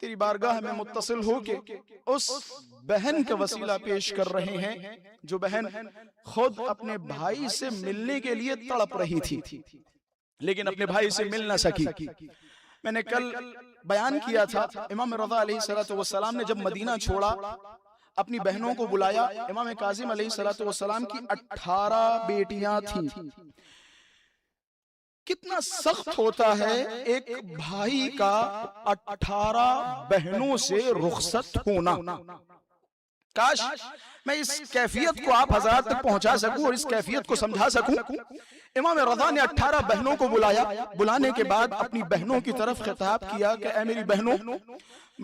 تیری بارگاہ میں متصل ہو کے اس بہن کا وسیلہ پیش کر رہے ہیں جو بہن خود اپنے بھائی سے ملنے کے لیے تڑپ رہی تھی لیکن اپنے بھائی سے مل نہ سکی. میں نے کل بیان کیا تھا امام رضا علیہ السلام نے جب مدینہ چھوڑا اپنی بہنوں کو بلایا. امام کاظم علیہ السلام کی 18 بیٹیاں تھیں. کتنا سخت ہوتا ہے ایک بھائی کا 18 بہنوں سے رخصت ہونا. کاش میں اس کیفیت کو آپ حضرات تک پہنچا سکوں اور اس کیفیت کو سمجھا سکوں. امام رضا نے 18 بہنوں کو بلایا. بلانے کے بعد اپنی بہنوں کی طرف خطاب کیا کہ اے میری بہنوں،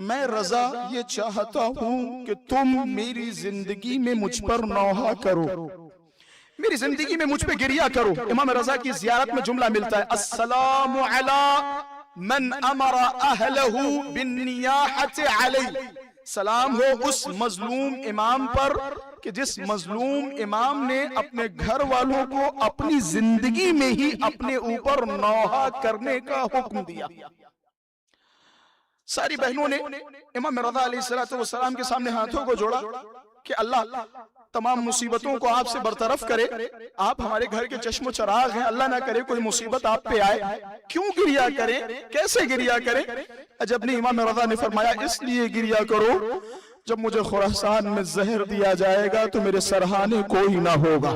میں رضا یہ چاہتا ہوں کہ تم میری زندگی میں مجھ پر نوحہ کرو، میری زندگی میں مجھ پہ گریہ کرو. امام رضا کی زیارت میں جملہ ملتا ہے السلام علی من امر اہلہ بالنیاحۃ علی، سلام ہو اس مظلوم امام پر کہ جس مظلوم امام نے اپنے گھر والوں کو اپنی زندگی میں ہی اپنے اوپر نوحہ کرنے کا حکم دیا. ساری بہنوں نے امام رضا علیہ السلام کے سامنے ہاتھوں کو جوڑا کہ اللہ تمام مصیبتوں کو آپ سے برطرف کرے. آپ ہمارے گھر کے چشم و چراغ ہیں، اللہ نہ کرے کوئی مصیبت آپ پہ آئے. کیوں گریہ کریں، کیسے گریہ کریں؟ عجب نہیں، امام رضا نے فرمایا اس لیے گریہ کرو جب مجھے خراسان میں زہر دیا جائے گا تو میرے سرہانے کوئی نہ ہوگا.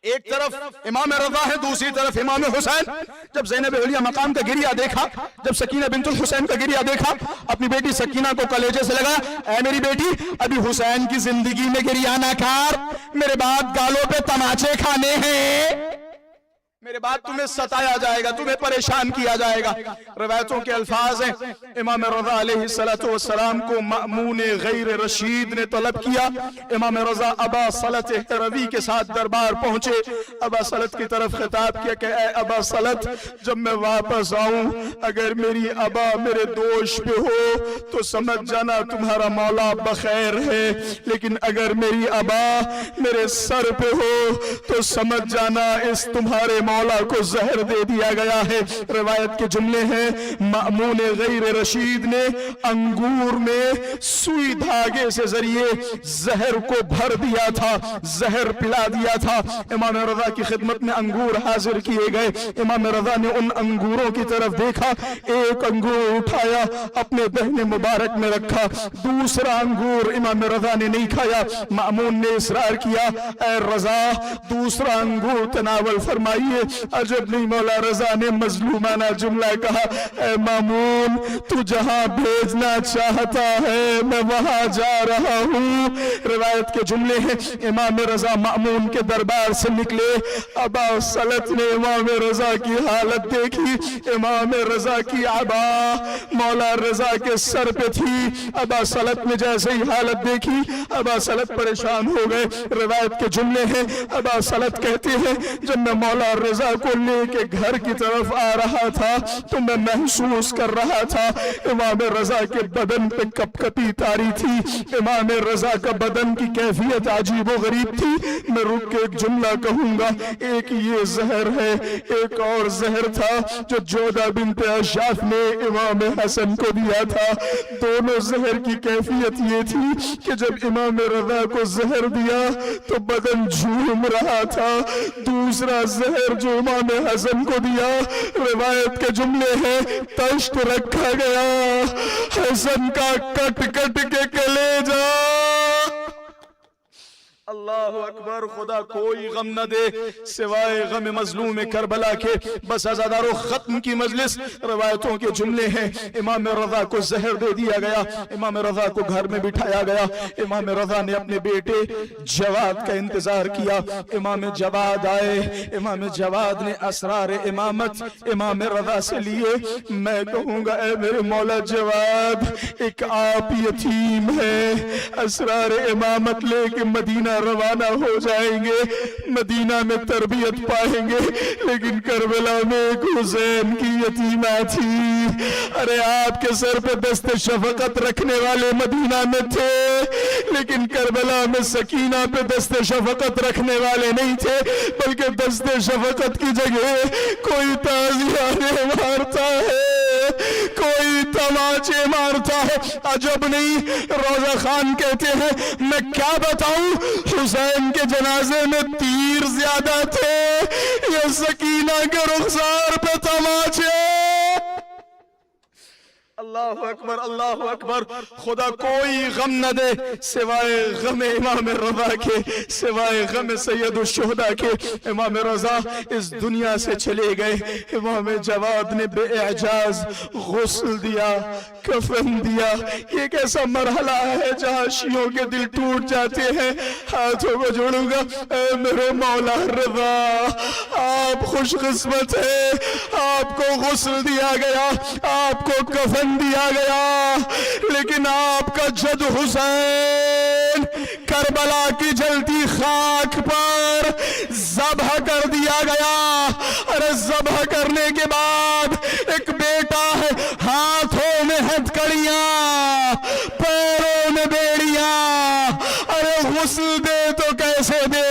ایک طرف امام رضا ہے، دوسری طرف امام حسین. جب زینب علیہ مقام کا گریہ دیکھا، جب سکینہ بنت الحسین کا گریہ دیکھا، اپنی بیٹی سکینہ کو کلیجے سے لگا، اے میری بیٹی ابھی حسین کی زندگی میں گریہ نہ کر، میرے بعد گالوں پہ تماچے کھانے ہیں. میرے بعد تمہیں ستایا جائے گا، تمہیں پریشان کیا جائے گا۔ روایتوں کے الفاظ ہیں، امام رضا علیہ السلام کو مأمون غیر رشید نے طلب کیا۔ امام رضا ابا صلت ہروی کے ساتھ دربار پہنچے، ابا صلت کی طرف خطاب کیا کہ اے ابا صلت، جب میں واپس آؤں اگر میری ابا میرے دوش پہ ہو تو سمجھ جانا تمہارا مولا بخیر ہے، لیکن اگر میری ابا میرے سر پہ ہو تو سمجھ جانا اس تمہارے مولا کو زہر دے دیا گیا ہے۔ روایت کے جملے ہیں، مأمون غیر رشید نے انگور میں سوئی دھاگے سے ذریعے زہر کو بھر دیا تھا، زہر پلا دیا تھا۔ امام رضا کی خدمت میں انگور حاضر کیے گئے، امام رضا نے ان انگوروں کی طرف دیکھا، ایک انگور اٹھایا اپنے دہن مبارک میں رکھا، دوسرا انگور امام رضا نے نہیں کھایا۔ مأمون نے اصرار کیا، اے رضا دوسرا انگور تناول فرمائیے۔ عجب نہیں، مولا رضا نے مظلومانہ جملہ کہا، اے مامون تو جہاں بھیجنا چاہتا ہے میں وہاں جا رہا ہوں۔ روایت کے جملے ہیں، امام رضا مامون کے دربار سے نکلے، ابا صلت نے امام رضا کی حالت دیکھی، امام رضا کی عبا مولا رضا کے سر پہ تھی، ابا صلت نے جیسے ہی حالت دیکھی ابا صلت پریشان ہو گئے۔ روایت کے جملے ہیں، ابا صلت کہتے ہیں جب میں مولا رضا کو لے کے گھر کی طرف آ رہا تھا تو میں محسوس کر رہا تھا امام رضا کے بدن پہ کپ کپی تاری تھی، امام رضا کا بدن کی کیفیت عجیب و غریب تھی۔ میں رک کے ایک جملہ کہوں گا، ایک یہ زہر ہے، ایک اور زہر تھا جو جودہ بنت اشعث نے امام حسن کو دیا تھا۔ دونوں زہر کی کیفیت یہ تھی کہ جب امام رضا کو زہر دیا تو بدن جھوم رہا تھا، دوسرا زہر جو امام حسن کو دیا روایت کے جملے ہیں تشت رکھا گیا، حسن کا کٹ کٹ کے کلیجہ۔ اللہ اکبر، خدا کوئی غم نہ دے سوائے غم مظلوم کربلا کے۔ بس عزادارو ختم کی مجلس، روایتوں کے جملے ہیں امام رضا کو زہر دے دیا گیا، امام رضا کو گھر میں بٹھایا گیا، امام رضا نے اپنے بیٹے جواد کا انتظار کیا، امام جواد آئے، امام جواد نے اسرار امامت امام رضا سے لیے۔ میں کہوں گا اے میرے مولا جواد، ایک آپ یتیم ہے، اسرار امامت لے کے مدینہ روانہ ہو جائیں گے، مدینہ میں تربیت پائیں گے، لیکن کربلا میں ایک حسین کی یتیمہ تھی۔ ارے آپ کے سر پہ دست شفقت رکھنے والے مدینہ میں تھے، لیکن کربلا میں سکینہ پہ دست شفقت رکھنے والے نہیں تھے، بلکہ دست شفقت کی جگہ کوئی تازیانے مارتا ہے، کوئی تماچے مارتا ہے۔ عجب نہیں، روزہ خان کہتے ہیں میں کیا بتاؤں، حسین کے جنازے میں تیر زیادہ تھے یا سکینہ کے رخسار پہ تماچے۔ اللہ اکبر، اللہ اکبر، خدا کوئی غم نہ دے سوائے غم امام رضا کے، سوائے غم سید الشہداء کے۔ امام رضا اس دنیا سے چلے گئے، امام جواد نے بے اعجاز غسل دیا، کفن دیا۔ یہ ایک ایسا مرحلہ ہے جہاں شیعوں کے دل ٹوٹ جاتے ہیں۔ ہاتھوں کو جوڑوں گا، اے میرے مولا رضا آپ خوش قسمت ہیں، آپ کو غسل دیا گیا، آپ کو کفن دیا گیا، لیکن آپ کا جد حسین کربلا کی جلتی خاک پر ذبح کر دیا گیا۔ ارے ذبح کرنے کے بعد ایک بیٹا ہے، ہاتھوں میں ہتھکڑیاں، پیروں میں بیڑیاں، ارے غسل دے تو کیسے دے،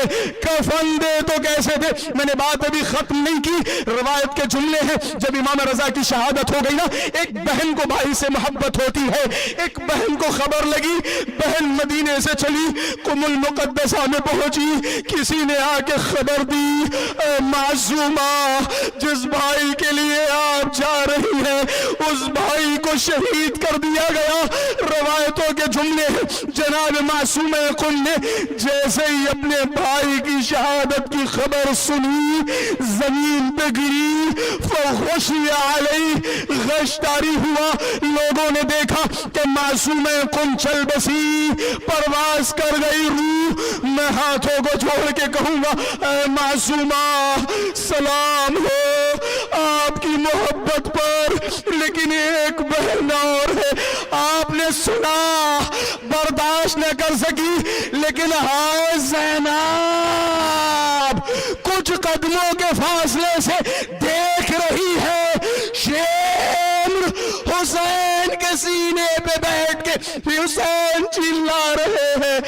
کفن دے تو کیسے دے۔ میں نے بات ابھی ختم نہیں کی، روایت کے جملے ہیں جب امام رضا کی شہادت ہو گئی نا، ایک بہن کو بھائی سے محبت ہوتی ہے، ایک بہن کو خبر لگی، بہن مدینے سے چلی، قم المقدسہ میں پہنچی، کسی نے آ کے خبر دی، اے معصومہ جس بھائی کے لیے آپ جا رہی ہیں اس بھائی کو شہید کر دیا گیا۔ روایتوں کے جملے ہیں جناب معصومہ قم نے نے جیسے ہی اپنے بھائی کی شہادت کی خبر سنی زمین پہ گری، فغشی علیہ، غش طاری ہوا، لوگوں نے دیکھا کہ معصوم قنچل بسی پرواز کر گئی روح۔ میں ہاتھوں کو چھوڑ کے کہوں گا اے معصومہ سلام ہو آپ کی محبت پر، لیکن ایک بہن اور ہے، آپ نے سنا برداشت نہ کر سکی، لیکن ہائے زینب کچھ قدموں کے فاصلے سے دیکھ رہی ہے شمر حسین کے سینے پہ بیٹھ کے حسین چلا رہے ہیں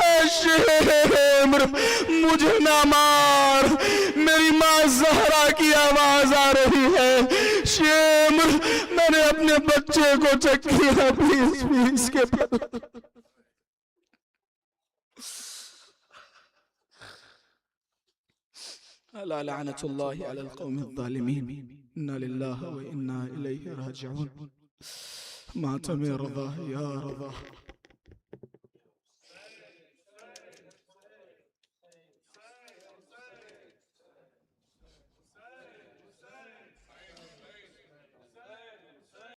اے شمر مجھے نہ مار، میری ماں زہرا کی آواز آ رہی ہے، شمر میں نے اپنے بچے کو چیک کیا، پلیز پلیز کے پاس۔ الا لعنت اللہ علی القوم الظالمین، انا للہ و انا الیہ راجعون۔ ماتم رضا یا رضا۔